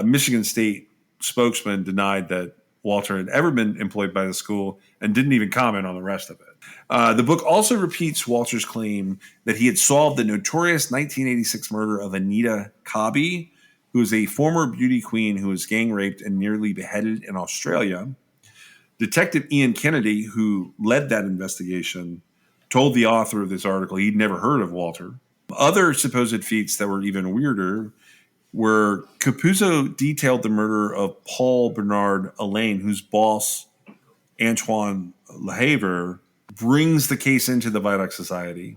[SPEAKER 2] Michigan State spokesman denied that Walter had ever been employed by the school and didn't even comment on the rest of it. The book also repeats Walter's claim that he had solved the notorious 1986 murder of Anita Cobby, who was a former beauty queen who was gang raped and nearly beheaded in Australia. Detective Ian Kennedy, who led that investigation, told the author of this article he'd never heard of Walter. Other supposed feats that were even weirder where Capuzzo detailed the murder of Paul Bernard Allain, whose boss, Antoine Lehaver, brings the case into the Vidoc Society.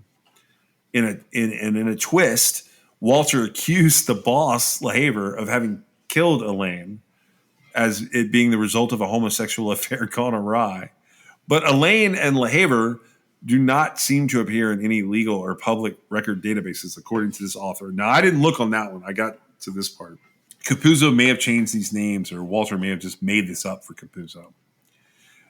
[SPEAKER 2] In a twist, Walter accused the boss, Lehaver, of having killed Allain, as it being the result of a homosexual affair gone awry. But Allain and Lehaver do not seem to appear in any legal or public record databases, according to this author. Now, I didn't look on that one. I got to this part. Capuzzo may have changed these names, or Walter may have just made this up for Capuzzo.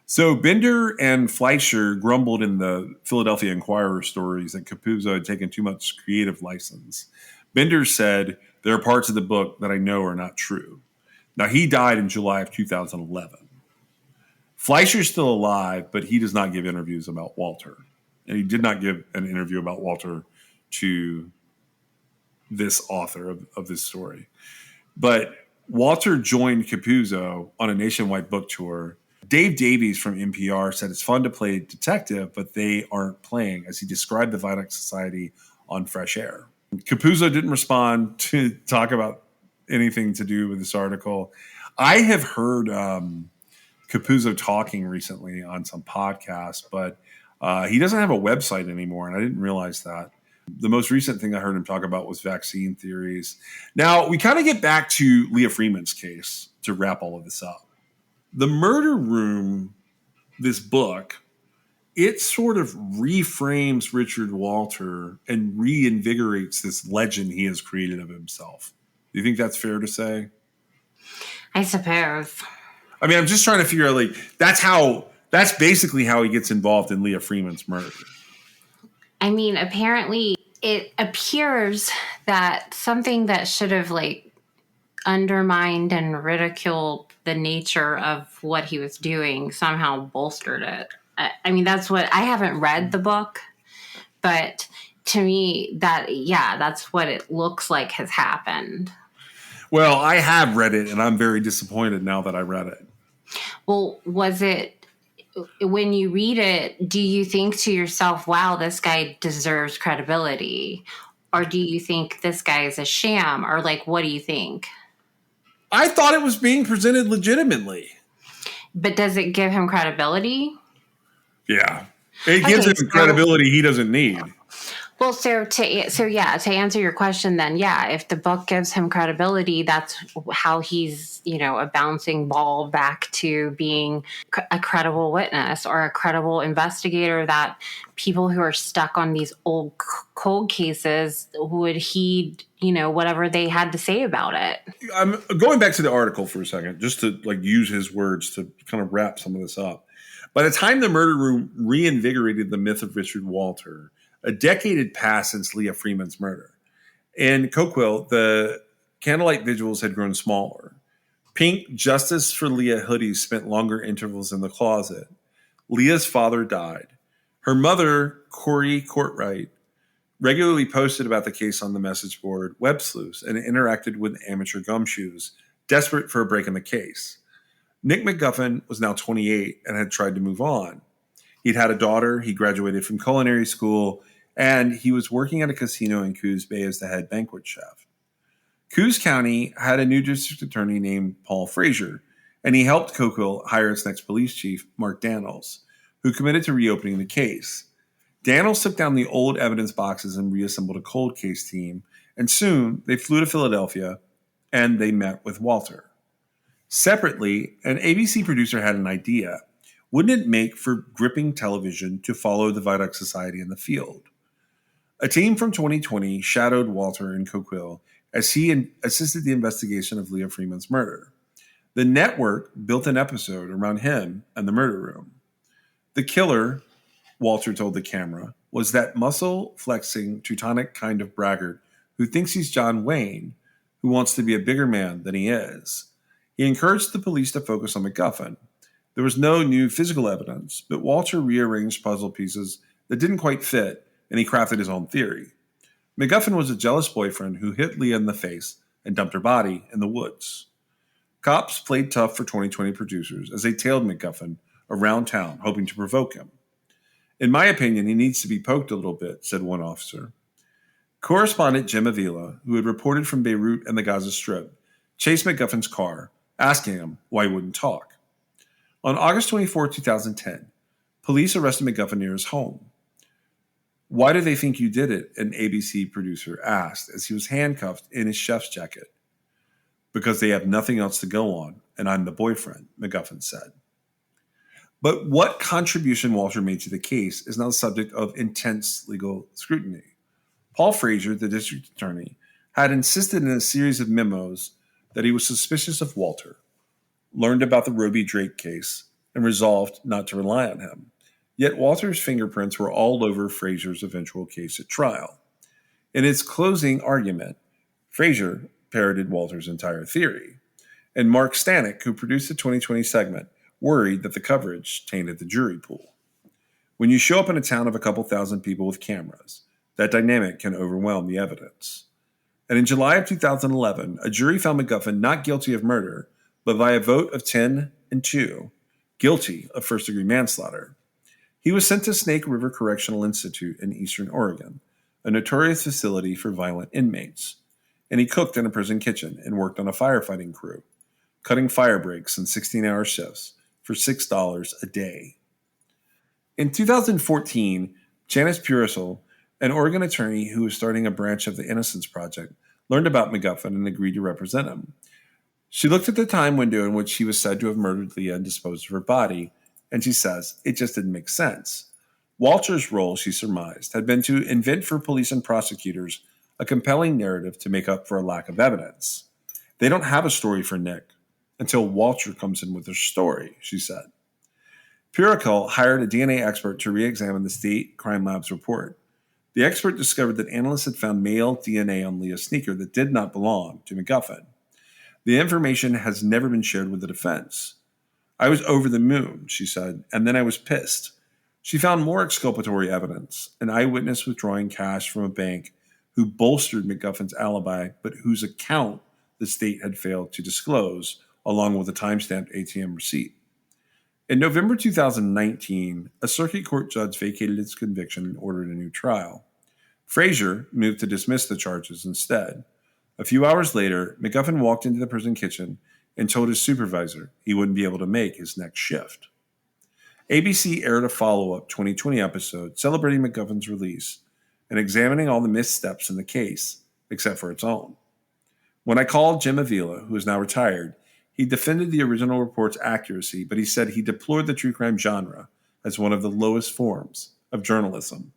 [SPEAKER 2] So Bender and Fleischer grumbled in the Philadelphia Inquirer stories that Capuzzo had taken too much creative license. Bender said, "There are parts of the book that I know are not true." Now, he died in July of 2011. Fleischer's still alive, but he does not give interviews about Walter. And he did not give an interview about Walter to this author of this story. But Walter joined Capuzzo on a nationwide book tour. Dave Davies from NPR said it's fun to play detective, but they aren't playing, as he described the Vidoc Society on Fresh Air. Capuzzo didn't respond to talk about anything to do with this article. I have heard Capuzzo talking recently on some podcasts, but he doesn't have a website anymore, and I didn't realize that. The most recent thing I heard him talk about was vaccine theories. Now, we kind of get back to Leah Freeman's case to wrap all of this up. The Murder Room, this book, it sort of reframes Richard Walter and reinvigorates this legend he has created of himself. Do you think that's fair to say?
[SPEAKER 3] I suppose.
[SPEAKER 2] I mean, I'm just trying to figure out, like, that's basically how he gets involved in Leah Freeman's murder.
[SPEAKER 3] I mean, apparently it appears that something that should have, like, undermined and ridiculed the nature of what he was doing somehow bolstered it. I mean, that's what, I haven't read the book, but to me, that's what it looks like has happened.
[SPEAKER 2] Well, I have read it, and I'm very disappointed now that I read it.
[SPEAKER 3] Well, was it, when you read it, do you think to yourself, wow, this guy deserves credibility? Or do you think this guy is a sham? Or, like, what do you think?
[SPEAKER 2] I thought it was being presented legitimately.
[SPEAKER 3] But does it give him credibility?
[SPEAKER 2] Yeah. It gives him credibility he doesn't need.
[SPEAKER 3] Well, to answer your question then, yeah, if the book gives him credibility, that's how he's, a bouncing ball back to being a credible witness or a credible investigator that people who are stuck on these old cold cases would heed, whatever they had to say about it.
[SPEAKER 2] I'm going back to the article for a second, just to use his words to kind of wrap some of this up. By the time the Murder Room reinvigorated the myth of Richard Walter, a decade had passed since Leah Freeman's murder. In Coquille, the candlelight vigils had grown smaller. Pink Justice for Leah hoodies spent longer intervals in the closet. Leah's father died. Her mother, Corey Courtwright, regularly posted about the case on the message board Web Sleuths and interacted with amateur gumshoes, desperate for a break in the case. Nick McGuffin was now 28 and had tried to move on. He'd had a daughter, he graduated from culinary school, and he was working at a casino in Coos Bay as the head banquet chef. Coos County had a new district attorney named Paul Frazier, and he helped Coquille hire its next police chief, Mark Daniels, who committed to reopening the case. Daniels took down the old evidence boxes and reassembled a cold case team, and soon they flew to Philadelphia and they met with Walter. Separately, an ABC producer had an idea. Wouldn't it make for gripping television to follow the Vidoc Society in the field? A team from 2020 shadowed Walter in Coquille as he assisted the investigation of Leah Freeman's murder. The network built an episode around him and the murder room. The killer, Walter told the camera, was that muscle-flexing, Teutonic kind of braggart who thinks he's John Wayne, who wants to be a bigger man than he is. He encouraged the police to focus on MacGuffin. There was no new physical evidence, but Walter rearranged puzzle pieces that didn't quite fit, and he crafted his own theory. MacGuffin was a jealous boyfriend who hit Leah in the face and dumped her body in the woods. Cops played tough for 2020 producers as they tailed MacGuffin around town, hoping to provoke him. In my opinion, he needs to be poked a little bit, said one officer. Correspondent Jim Avila, who had reported from Beirut and the Gaza Strip, chased MacGuffin's car, asking him why he wouldn't talk. On August 24, 2010, police arrested MacGuffin near his home. Why do they think you did it? An ABC producer asked as he was handcuffed in his chef's jacket. Because they have nothing else to go on, and I'm the boyfriend, MacGuffin said. But what contribution Walter made to the case is now the subject of intense legal scrutiny. Paul Frazier, the district attorney, had insisted in a series of memos that he was suspicious of Walter, learned about the Roby Drake case, and resolved not to rely on him. Yet Walter's fingerprints were all over Frazier's eventual case at trial. In its closing argument, Frazier parroted Walter's entire theory, and Mark Stanek, who produced the 2020 segment, worried that the coverage tainted the jury pool. When you show up in a town of a couple thousand people with cameras, that dynamic can overwhelm the evidence. And in July of 2011, a jury found MacGuffin not guilty of murder, but by a vote of 10-2, guilty of first-degree manslaughter. He was sent to Snake River Correctional Institute in eastern Oregon, a notorious facility for violent inmates, and he cooked in a prison kitchen and worked on a firefighting crew, cutting fire breaks in 16-hour shifts for $6 a day. In 2014, Janice Purcell, an Oregon attorney who was starting a branch of the Innocence Project, learned about MacGuffin and agreed to represent him. She looked at the time window in which he was said to have murdered Leah and disposed of her body, and she says, it just didn't make sense. Walter's role, she surmised, had been to invent for police and prosecutors a compelling narrative to make up for a lack of evidence. They don't have a story for Nick until Walter comes in with their story, she said. Purcell hired a DNA expert to re-examine the state crime lab's report. The expert discovered that analysts had found male DNA on Leah's sneaker that did not belong to MacGuffin. The information has never been shared with the defense. I was over the moon, she said, and then I was pissed. She found more exculpatory evidence, an eyewitness withdrawing cash from a bank who bolstered MacGuffin's alibi, but whose account the state had failed to disclose, along with a time-stamped ATM receipt. In November 2019, a circuit court judge vacated its conviction and ordered a new trial. Frazier moved to dismiss the charges instead. A few hours later, MacGuffin walked into the prison kitchen and told his supervisor he wouldn't be able to make his next shift. ABC aired a follow-up 2020 episode celebrating MacGuffin's release and examining all the missteps in the case, except for its own. When I called Jim Avila, who is now retired, he defended the original report's accuracy, but he said he deplored the true crime genre as one of the lowest forms of journalism.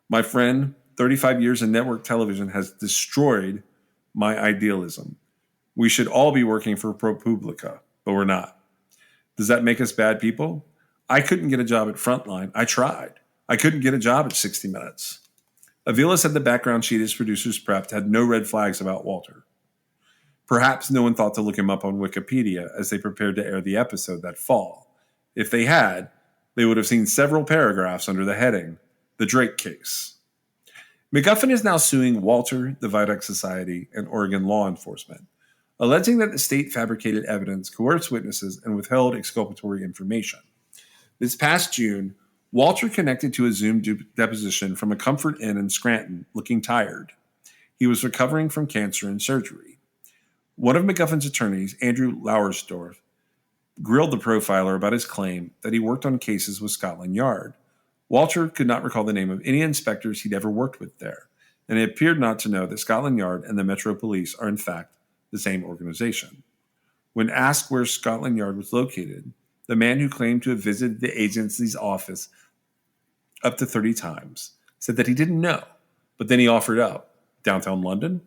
[SPEAKER 2] My friend, 35 years in network television has destroyed my idealism. We should all be working for ProPublica, but we're not. Does that make us bad people? I couldn't get a job at Frontline. I tried. I couldn't get a job at 60 Minutes. Avila said the background sheet his producers prepped had no red flags about Walter. Perhaps no one thought to look him up on Wikipedia as they prepared to air the episode that fall. If they had, they would have seen several paragraphs under the heading, The Drake Case. MacGuffin is now suing Walter, the Vidoc Society, and Oregon law enforcement, alleging that the state fabricated evidence, coerced witnesses, and withheld exculpatory information. This past June, Walter connected to a Zoom deposition from a Comfort Inn in Scranton, looking tired. He was recovering from cancer and surgery. One of MacGuffin's attorneys, Andrew Lauersdorf, grilled the profiler about his claim that he worked on cases with Scotland Yard. Walter could not recall the name of any inspectors he'd ever worked with there, and he appeared not to know that Scotland Yard and the Metro Police are in fact the same organization. When asked where Scotland Yard was located, the man who claimed to have visited the agency's office up to 30 times said that he didn't know, but then he offered up, downtown London?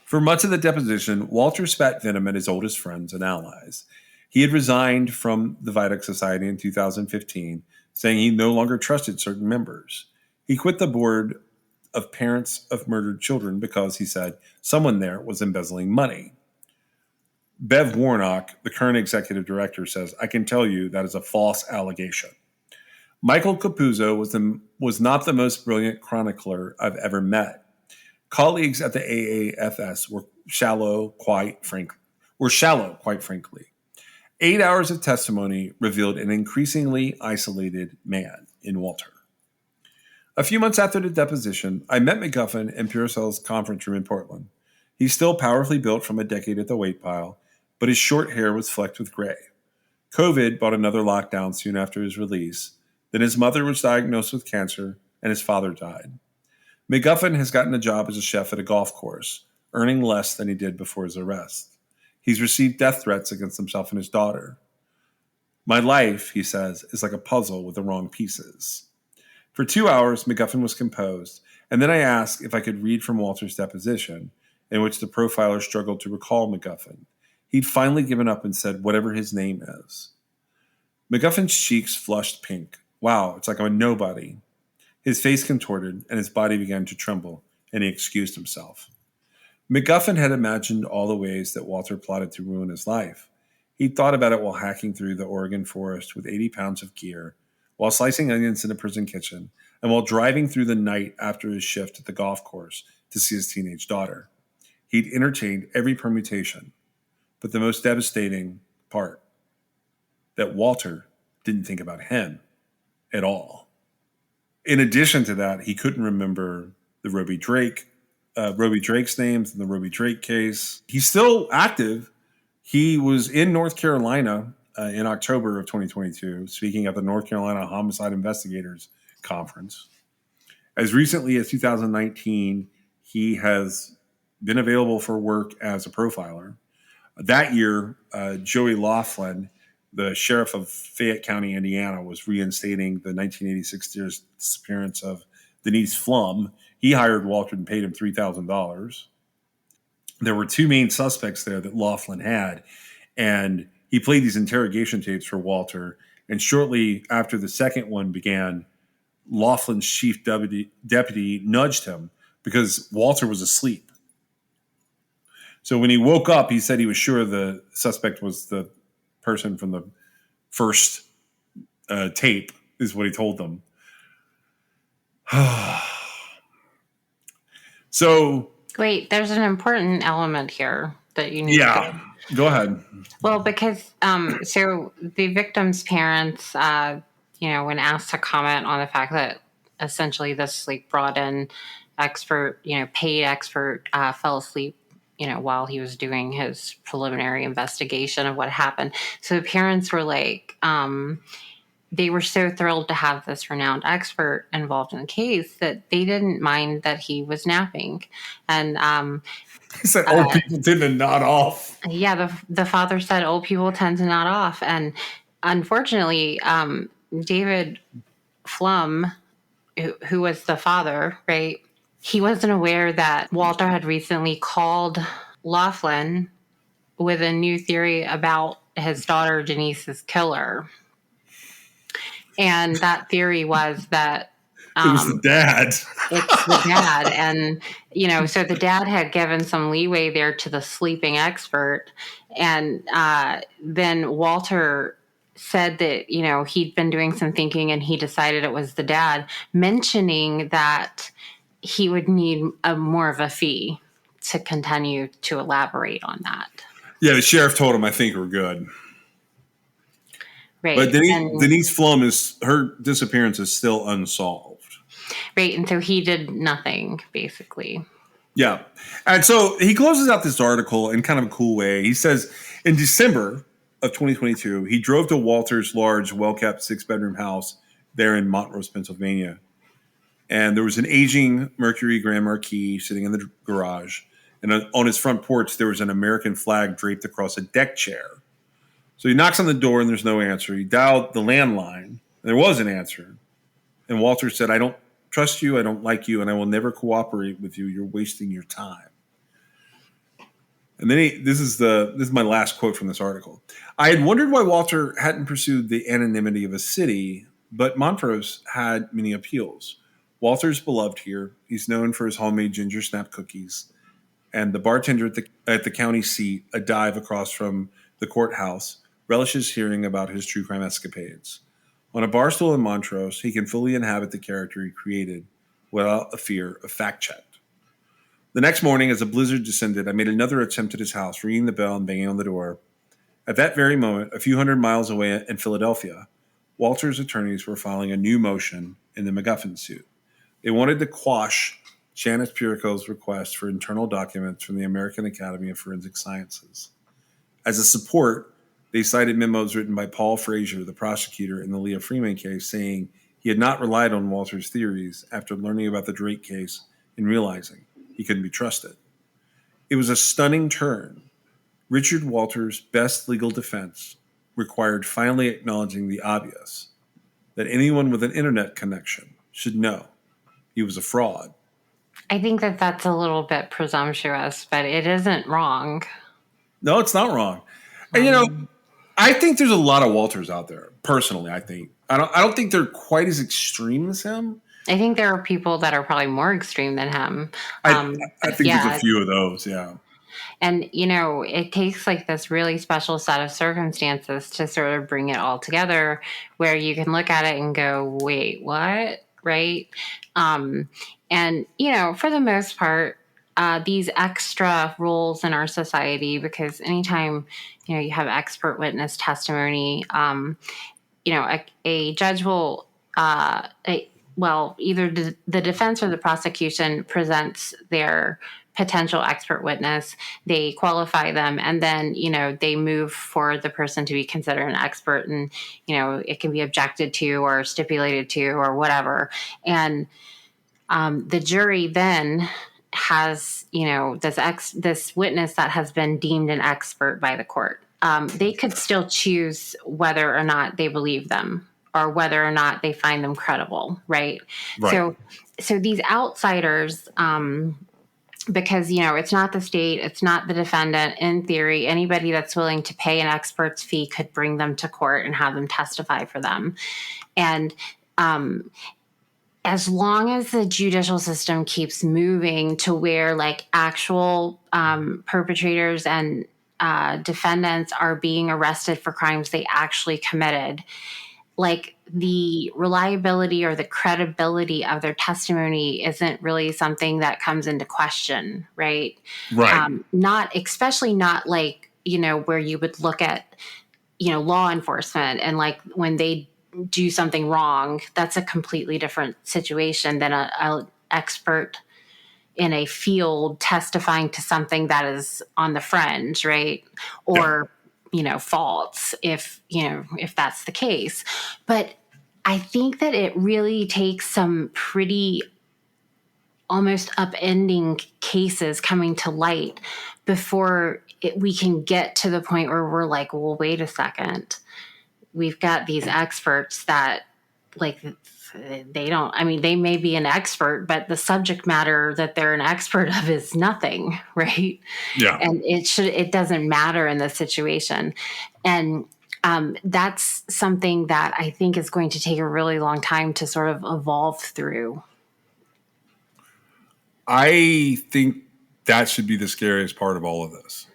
[SPEAKER 2] For much of the deposition, Walter spat venom at his oldest friends and allies. He had resigned from the Vidoc Society in 2015, saying he no longer trusted certain members. He quit the board of parents of murdered children because, he said, someone there was embezzling money. Bev Warnock, the current executive director, says, I can tell you that is a false allegation. Michael Capuzzo was not the most brilliant chronicler I've ever met. Colleagues at the AAFS were shallow, quite frankly. 8 hours of testimony revealed an increasingly isolated man in Walter. A few months after the deposition, I met McGuffin in Purcell's conference room in Portland. He's still powerfully built from a decade at the weight pile, but his short hair was flecked with gray. COVID brought another lockdown soon after his release. Then his mother was diagnosed with cancer, and his father died. McGuffin has gotten a job as a chef at a golf course, earning less than he did before his arrest. He's received death threats against himself and his daughter. My life, he says, is like a puzzle with the wrong pieces. For 2 hours, McGuffin was composed, and then I asked if I could read from Walter's deposition, in which the profiler struggled to recall McGuffin. He'd finally given up and said whatever his name is. McGuffin's cheeks flushed pink. Wow, it's like I'm a nobody. His face contorted, and his body began to tremble, and he excused himself. McGuffin had imagined all the ways that Walter plotted to ruin his life. He'd thought about it while hacking through the Oregon forest with 80 pounds of gear, while slicing onions in a prison kitchen, and while driving through the night after his shift at the golf course to see his teenage daughter. He'd entertained every permutation, but the most devastating part, that Walter didn't think about him at all. In addition to that, he couldn't remember the Roby Drake's names in the Roby Drake case. He's still active. He was in North Carolina in October of 2022, speaking at the North Carolina Homicide Investigators Conference. As recently as 2019, he has been available for work as a profiler. That year, Joey Laughlin, the sheriff of Fayette County, Indiana, was reinstating the 1986 disappearance of Denise Flum. He hired Walter and paid him $3,000. There were two main suspects there that Laughlin had, and he played these interrogation tapes for Walter. And shortly after the second one began, Laughlin's chief deputy nudged him because Walter was asleep. So when he woke up, he said he was sure the suspect was the person from the first tape, is what he told them. So
[SPEAKER 3] wait, there's an important element here that you need
[SPEAKER 2] to go ahead.
[SPEAKER 3] Well, because so the victim's parents, when asked to comment on the fact that essentially this brought in expert, paid expert, fell asleep, while he was doing his preliminary investigation of what happened. So the parents were like, they were so thrilled to have this renowned expert involved in the case that they didn't mind that he was napping. And
[SPEAKER 2] he said old people tend to nod off.
[SPEAKER 3] Yeah, the father said old people tend to nod off. And unfortunately, David Flum, who was the father, right, he wasn't aware that Walter had recently called Laughlin with a new theory about his daughter Denise's killer. And that theory was that
[SPEAKER 2] it was the dad.
[SPEAKER 3] It's the dad. And, so the dad had given some leeway there to the sleeping expert. And then Walter said that, he'd been doing some thinking and he decided it was the dad, mentioning that he would need more of a fee to continue to elaborate on that.
[SPEAKER 2] Yeah, the sheriff told him, I think we're good.
[SPEAKER 3] Right.
[SPEAKER 2] But Denise Flum, her disappearance is still unsolved.
[SPEAKER 3] Right. And so he did nothing, basically.
[SPEAKER 2] Yeah. And so he closes out this article in kind of a cool way. He says, in December of 2022, he drove to Walter's large, well-kept 6-bedroom house there in Montrose, Pennsylvania. And there was an aging Mercury Grand Marquis sitting in the garage. And on his front porch, there was an American flag draped across a deck chair. So he knocks on the door and there's no answer. He dialed the landline and there was an answer. And Walter said, I don't trust you, I don't like you, and I will never cooperate with you. You're wasting your time. And then this is my last quote from this article. I had wondered why Walter hadn't pursued the anonymity of a city, but Montrose had many appeals. Walter's beloved here. He's known for his homemade ginger snap cookies. And the bartender at the county seat, a dive across from the courthouse, relishes hearing about his true crime escapades. On a bar stool in Montrose, he can fully inhabit the character he created without a fear of fact check. The next morning, as a blizzard descended, I made another attempt at his house, ringing the bell and banging on the door. At that very moment, a few hundred miles away in Philadelphia, Walter's attorneys were filing a new motion in the MacGuffin suit. They wanted to quash Janice Purico's request for internal documents from the American Academy of Forensic Sciences. As a support, they cited memos written by Paul Frazier, the prosecutor in the Leah Freeman case, saying he had not relied on Walter's theories after learning about the Drake case and realizing he couldn't be trusted. It was a stunning turn. Richard Walter's best legal defense required finally acknowledging the obvious, that anyone with an internet connection should know he was a fraud.
[SPEAKER 3] I think that that's a little bit presumptuous, but it isn't wrong.
[SPEAKER 2] No, it's not wrong. And I think there's a lot of Walters out there. Personally, I think I don't think they're quite as extreme as him.
[SPEAKER 3] I think there are people that are probably more extreme than him.
[SPEAKER 2] I think there's a few of those, yeah.
[SPEAKER 3] And, it takes like this really special set of circumstances to sort of bring it all together where you can look at it and go, wait, what? Right? And, for the most part, these extra roles in our society, because anytime, you have expert witness testimony, a judge will, either the defense or the prosecution presents their potential expert witness, they qualify them, and then, they move for the person to be considered an expert, and, it can be objected to or stipulated to or whatever. And the jury then has, this witness that has been deemed an expert by the court. They could still choose whether or not they believe them or whether or not they find them credible, right? So these outsiders, because, it's not the state, it's not the defendant. In theory, anybody that's willing to pay an expert's fee could bring them to court and have them testify for them. And as long as the judicial system keeps moving to where like actual perpetrators and defendants are being arrested for crimes they actually committed, like the reliability or the credibility of their testimony isn't really something that comes into question, right?
[SPEAKER 2] Right.
[SPEAKER 3] Especially not like, where you would look at, law enforcement and like when they do something wrong, that's a completely different situation than an expert in a field testifying to something that is on the fringe, right? Or, false if that's the case. But I think that it really takes some pretty almost upending cases coming to light before we can get to the point where we're like, well, wait a second. We've got these experts that like they may be an expert, but the subject matter that they're an expert of is nothing, right?
[SPEAKER 2] Yeah.
[SPEAKER 3] And it doesn't matter in this situation. And that's something that I think is going to take a really long time to sort of evolve through.
[SPEAKER 2] I think that should be the scariest part of all of this.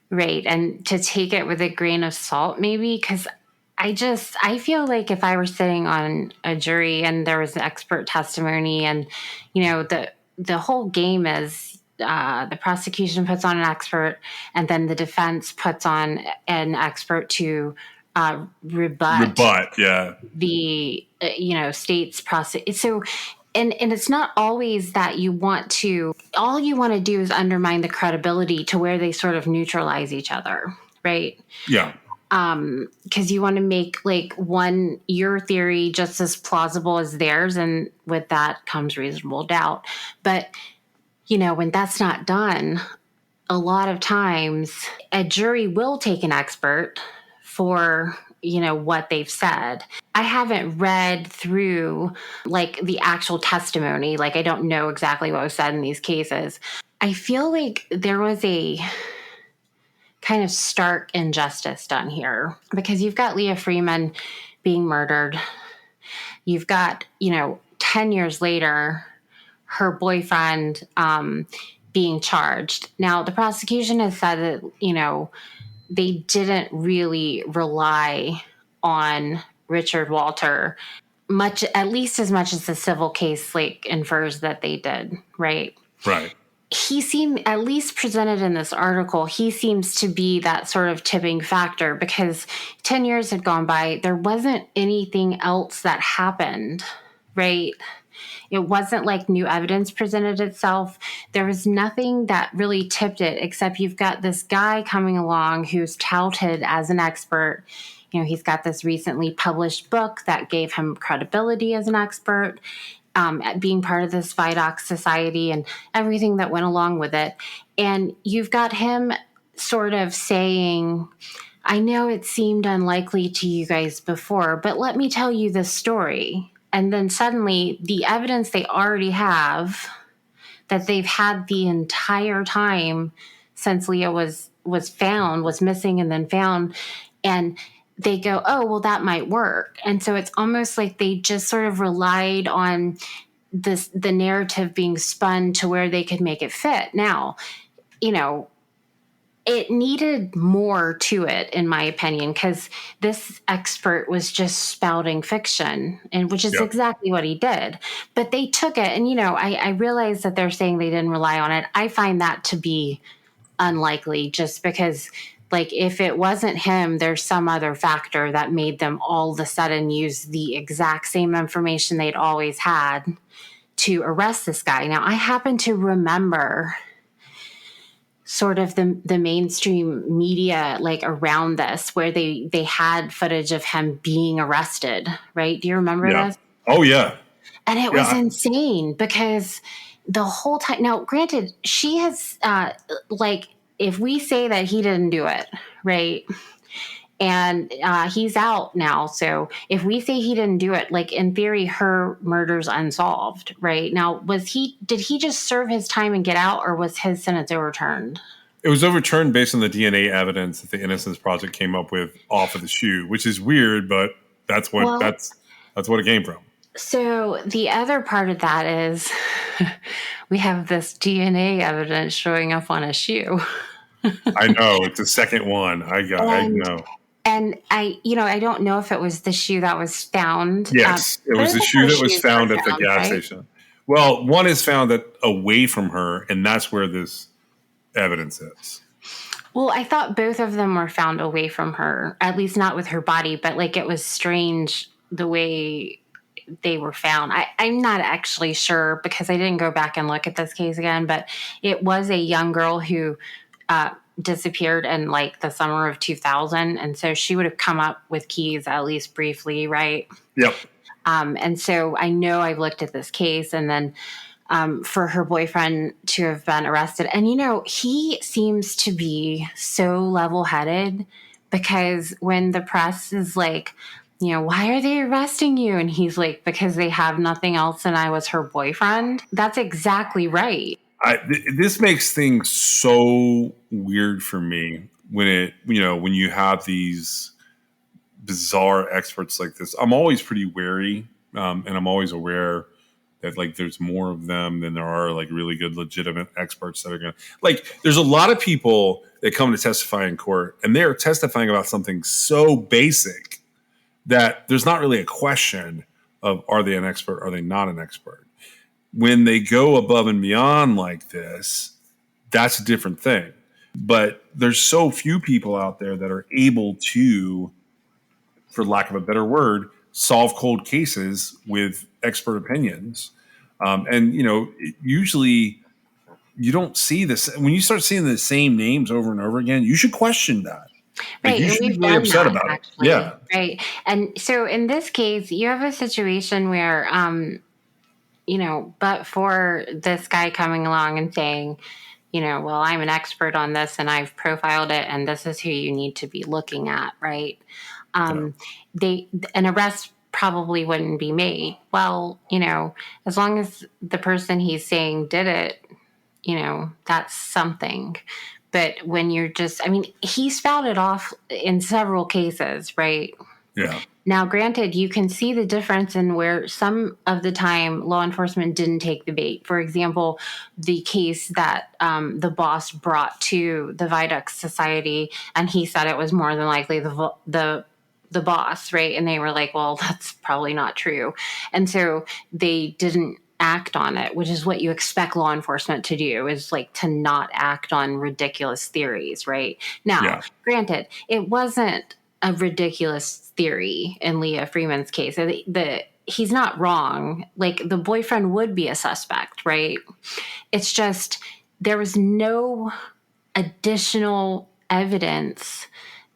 [SPEAKER 3] Right. And to take it with a grain of salt, maybe, because I feel like if I were sitting on a jury and there was expert testimony and, the whole game is the prosecution puts on an expert and then the defense puts on an expert to rebut the, state's process. So, and it's not always that all you want to do is undermine the credibility to where they sort of neutralize each other, right?
[SPEAKER 2] Yeah.
[SPEAKER 3] Because you want to make like your theory just as plausible as theirs, and with that comes reasonable doubt. But when that's not done, a lot of times a jury will take an expert for what they've said. I haven't read through like the actual testimony, like I don't know exactly what was said in these cases. I feel like there was a kind of stark injustice done here because you've got Leah Freeman being murdered. You've got, 10 years later, her boyfriend being charged. Now, the prosecution has said that, they didn't really rely on Richard Walter much, at least as much as the civil case like infers that they did, right?
[SPEAKER 2] Right.
[SPEAKER 3] He seemed, at least presented in this article, he seems to be that sort of tipping factor because 10 years had gone by. There wasn't anything else that happened, right? It wasn't like new evidence presented itself. There was nothing that really tipped it, except you've got this guy coming along who's touted as an expert. He's got this recently published book that gave him credibility as an expert, at being part of this Vidoc Society and everything that went along with it. And you've got him sort of saying, I know it seemed unlikely to you guys before, but let me tell you this story. And then suddenly the evidence they already have that they've had the entire time since Leah was missing and then found, and they go, oh, well, that might work. And so it's almost like they just sort of relied on the narrative being spun to where they could make it fit. Now, it needed more to it, in my opinion, because this expert was just spouting fiction, and which is exactly what he did. But they took it, and I realize that they're saying they didn't rely on it. I find that to be unlikely, just because, like, if it wasn't him, there's some other factor that made them all of a sudden use the exact same information they'd always had to arrest this guy. Now, I happen to remember sort of the mainstream media like around this where they had footage of him being arrested, right? Do you remember this?
[SPEAKER 2] Oh yeah.
[SPEAKER 3] And it was insane because the whole time, now granted, she has like, if we say that he didn't do it, right, and he's out now, so if we say he didn't do it, like, in theory her murder's unsolved, right? Now, did he just serve his time and get out, or was his sentence overturned?
[SPEAKER 2] It was overturned based on the DNA evidence that the Innocence Project came up with off of the shoe, which is weird, but that's what it came from.
[SPEAKER 3] So the other part of that is we have this DNA evidence showing up on a shoe.
[SPEAKER 2] I know, it's the second one. I know.
[SPEAKER 3] And I don't know if it was the shoe that was found.
[SPEAKER 2] Yes, it was the shoe that was found at the gas station. Well, one is found away from her, and that's where this evidence is.
[SPEAKER 3] Well, I thought both of them were found away from her, at least not with her body, but like it was strange the way they were found. I'm not actually sure because I didn't go back and look at this case again, but it was a young girl who disappeared in like the summer of 2000. And so she would have come up with keys at least briefly, right?
[SPEAKER 2] Yep.
[SPEAKER 3] And so I know I've looked at this case, and then for her boyfriend to have been arrested. And, he seems to be so level-headed because when the press is like, why are they arresting you? And he's like, because they have nothing else and I was her boyfriend. That's exactly right.
[SPEAKER 2] This makes things so weird for me when you have these bizarre experts like this. I'm always pretty wary, and I'm always aware that like there's more of them than there are like really good legitimate experts that are going to, like, there's a lot of people that come to testify in court and they're testifying about something so basic that there's not really a question of are they an expert, are they not an expert. When they go above and beyond like this, that's a different thing. But there's so few people out there that are able to, for lack of a better word, solve cold cases with expert opinions. And, usually you don't see this. When you start seeing the same names over and over again, you should question that.
[SPEAKER 3] Right.
[SPEAKER 2] You should be really upset about it. Yeah.
[SPEAKER 3] Right. And so in this case, you have a situation where, but for this guy coming along and saying, well, I'm an expert on this and I've profiled it and this is who you need to be looking at, right? An arrest probably wouldn't be made. Well, as long as the person he's saying did it that's something. But when you're he spouted off in several cases, right?
[SPEAKER 2] Yeah.
[SPEAKER 3] Now, granted, you can see the difference in where some of the time law enforcement didn't take the bait. For example, the case that the boss brought to the Viaduct Society, and he said it was more than likely the boss, right? And they were like, well, that's probably not true. And so they didn't act on it, which is what you expect law enforcement to do, is like to not act on ridiculous theories, right? Now, granted, it wasn't a ridiculous theory in Leah Freeman's case. He's not wrong. Like, the boyfriend would be a suspect, right? It's just there was no additional evidence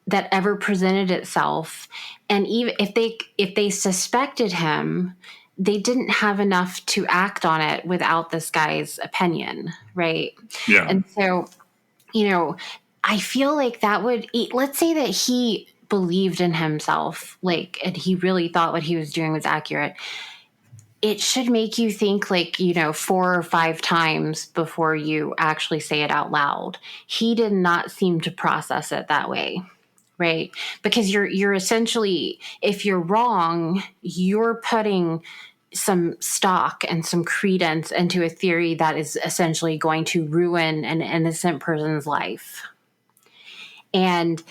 [SPEAKER 3] that ever presented itself, and even if they suspected him, they didn't have enough to act on it without this guy's opinion, right?
[SPEAKER 2] Yeah.
[SPEAKER 3] And so, I feel like that would, let's say that he believed in himself, like, and he really thought what he was doing was accurate. It should make you think, like, 4 or 5 times before you actually say it out loud. He did not seem to process it that way, right? Because you're essentially, if you're wrong, you're putting some stock and some credence into a theory that is essentially going to ruin an innocent person's life. And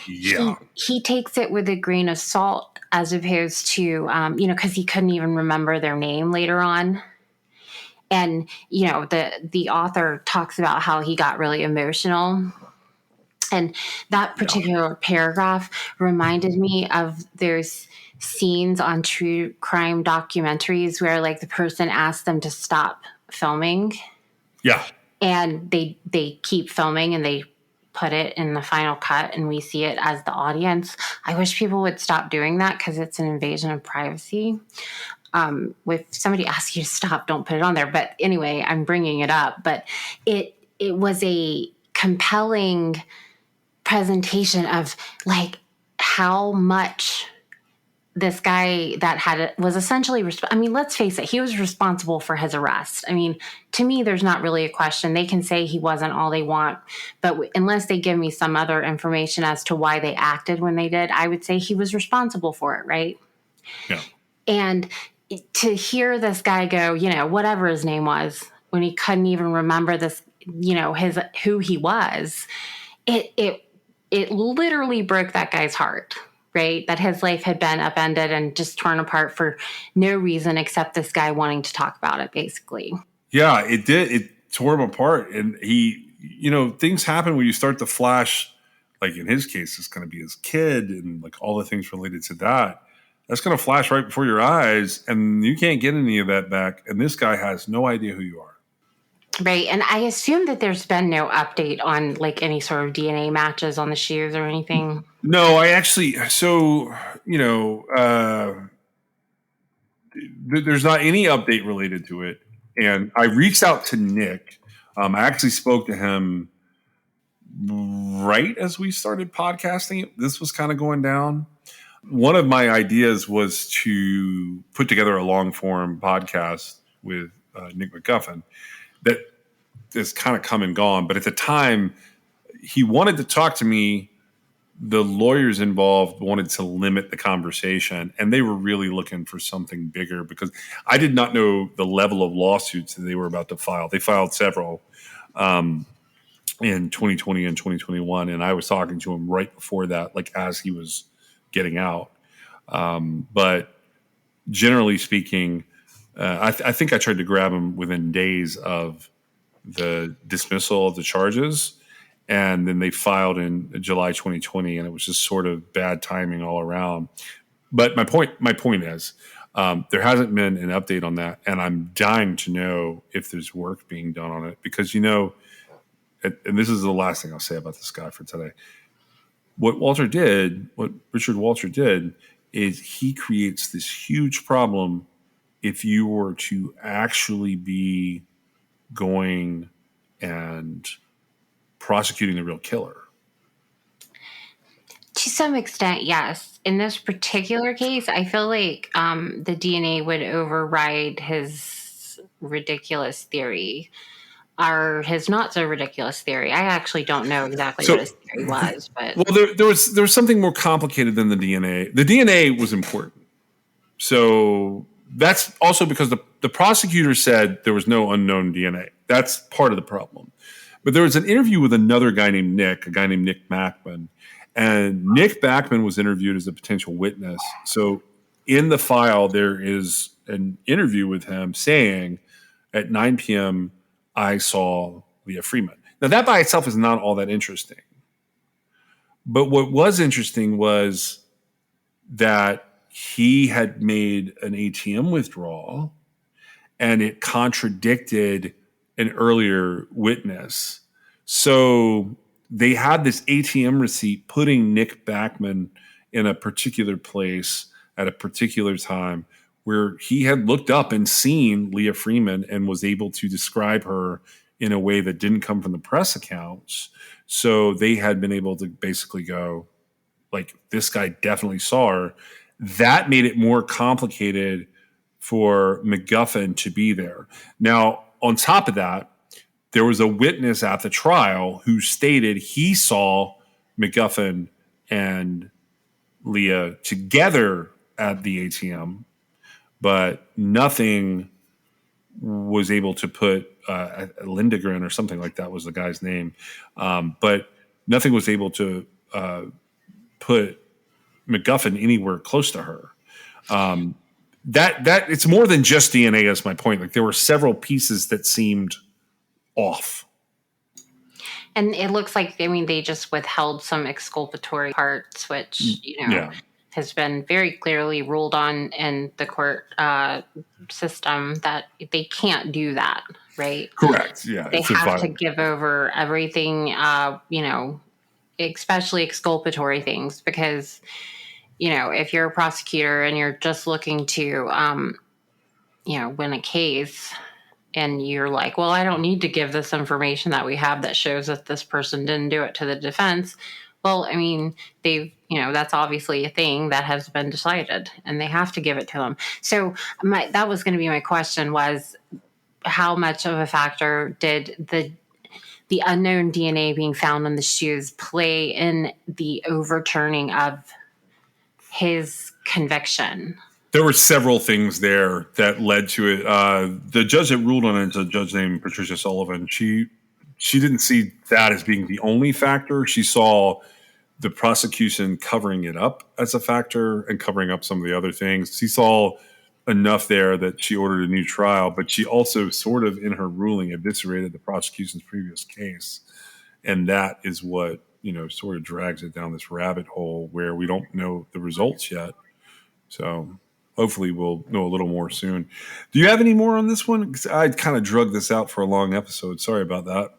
[SPEAKER 3] he takes it with a grain of salt, as opposed to, because he couldn't even remember their name later on. And, the author talks about how he got really emotional. And that particular paragraph reminded me of those scenes on true crime documentaries where, like, the person asks them to stop filming.
[SPEAKER 2] Yeah.
[SPEAKER 3] And they keep filming, and they put it in the final cut, and we see it as the audience. I wish people would stop doing that, because it's an invasion of privacy. If somebody asks you to stop, don't put it on there. But anyway, I'm bringing it up. But it was a compelling presentation of, like, how much this guy that was essentially, let's face it, he was responsible for his arrest. To me, there's not really a question. They can say he wasn't all they want, but unless they give me some other information as to why they acted when they did, I would say he was responsible for it, right?
[SPEAKER 2] Yeah.
[SPEAKER 3] And to hear this guy go, whatever his name was, when he couldn't even remember this, who he was, it literally broke that guy's heart. Right? That his life had been upended and just torn apart for no reason except this guy wanting to talk about it, basically.
[SPEAKER 2] Yeah, it did. It tore him apart. And he, things happen when you start to flash, like in his case, it's going to be his kid and like all the things related to that. That's going to flash right before your eyes, and you can't get any of that back. And this guy has no idea who you are.
[SPEAKER 3] Right. And I assume that there's been no update on, like, any sort of DNA matches on the shoes or anything.
[SPEAKER 2] No, I actually, there's not any update related to it. And I reached out to Nick. I actually spoke to him right as we started podcasting. This was kind of going down. One of my ideas was to put together a long form podcast with Nick McGuffin that has kind of come and gone. But at the time, he wanted to talk to me. The lawyers involved wanted to limit the conversation, and they were really looking for something bigger, because I did not know the level of lawsuits that they were about to file. They filed several in 2020 and 2021, and I was talking to him right before that, like as he was getting out. But generally speaking, I think I tried to grab him within days of the dismissal of the charges, and then they filed in July 2020, and it was just sort of bad timing all around. But my point is, there hasn't been an update on that, and I'm dying to know if there's work being done on it, because and this is the last thing I'll say about this guy for today. What Richard Walter did, is he creates this huge problem if you were to actually be going and prosecuting the real killer.
[SPEAKER 3] To some extent, yes. In this particular case, I feel like the DNA would override his ridiculous theory. his not so ridiculous theory. I actually don't know exactly what
[SPEAKER 2] So,
[SPEAKER 3] his theory was, but
[SPEAKER 2] well, there was something more complicated than the DNA. The DNA was important. So that's also because the prosecutor said there was no unknown DNA. That's part of the problem. But there was an interview with another guy named Nick, a guy named Nick Backman. And Nick Backman was interviewed as a potential witness. So in the file, there is an interview with him saying at 9 p.m., I saw Leah Freeman. Now, that by itself is not all that interesting. But what was interesting was that he had made an ATM withdrawal and it contradicted an earlier witness. So they had this ATM receipt putting Nick Backman in a particular place at a particular time where he had looked up and seen Leah Freeman and was able to describe her in a way that didn't come from the press accounts. So they had been able to basically go, like, this guy definitely saw her. That made it more complicated for MacGuffin to be there. Now, on top of that, there was a witness at the trial who stated he saw MacGuffin and Leah together at the ATM, but nothing was able to put Lindegren or something like that was the guy's name, but nothing was able to put MacGuffin anywhere close to her. That it's more than just DNA. Is my point. Like there were several pieces that seemed off.
[SPEAKER 3] and it looks like they just withheld some exculpatory parts, which
[SPEAKER 2] Yeah.
[SPEAKER 3] has been very clearly ruled on in the court system that they can't do that, right?
[SPEAKER 2] Correct. Yeah.
[SPEAKER 3] They have to give over everything, especially exculpatory things, because if you're a prosecutor and you're just looking to win a case, and you're like, well, I don't need to give this information that we have that shows that this person didn't do it to the defense. Well, I mean, that's obviously a thing that has been decided, and they have to give it to them. So that was going to be my question, was how much of a factor did the unknown DNA being found on the shoes play in the overturning of his conviction?
[SPEAKER 2] There were several things there that led to it. The judge that ruled on it is a judge named Patricia Sullivan. She didn't see that as being the only factor. She saw the prosecution covering it up as a factor and covering up some of the other things. She saw enough there that she ordered a new trial, but she also sort of in her ruling eviscerated the prosecution's previous case. And that is what, sort of drags it down this rabbit hole where we don't know the results yet. So hopefully we'll know a little more soon. Do you have any more on this one? Because I kind of drug this out for a long episode. Sorry about that.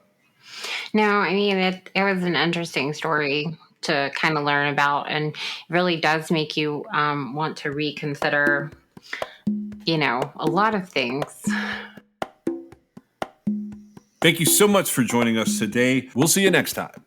[SPEAKER 3] No, I mean, it was an interesting story to kind of learn about, and it really does make you want to reconsider, a lot of things.
[SPEAKER 2] Thank you so much for joining us today. We'll see you next time.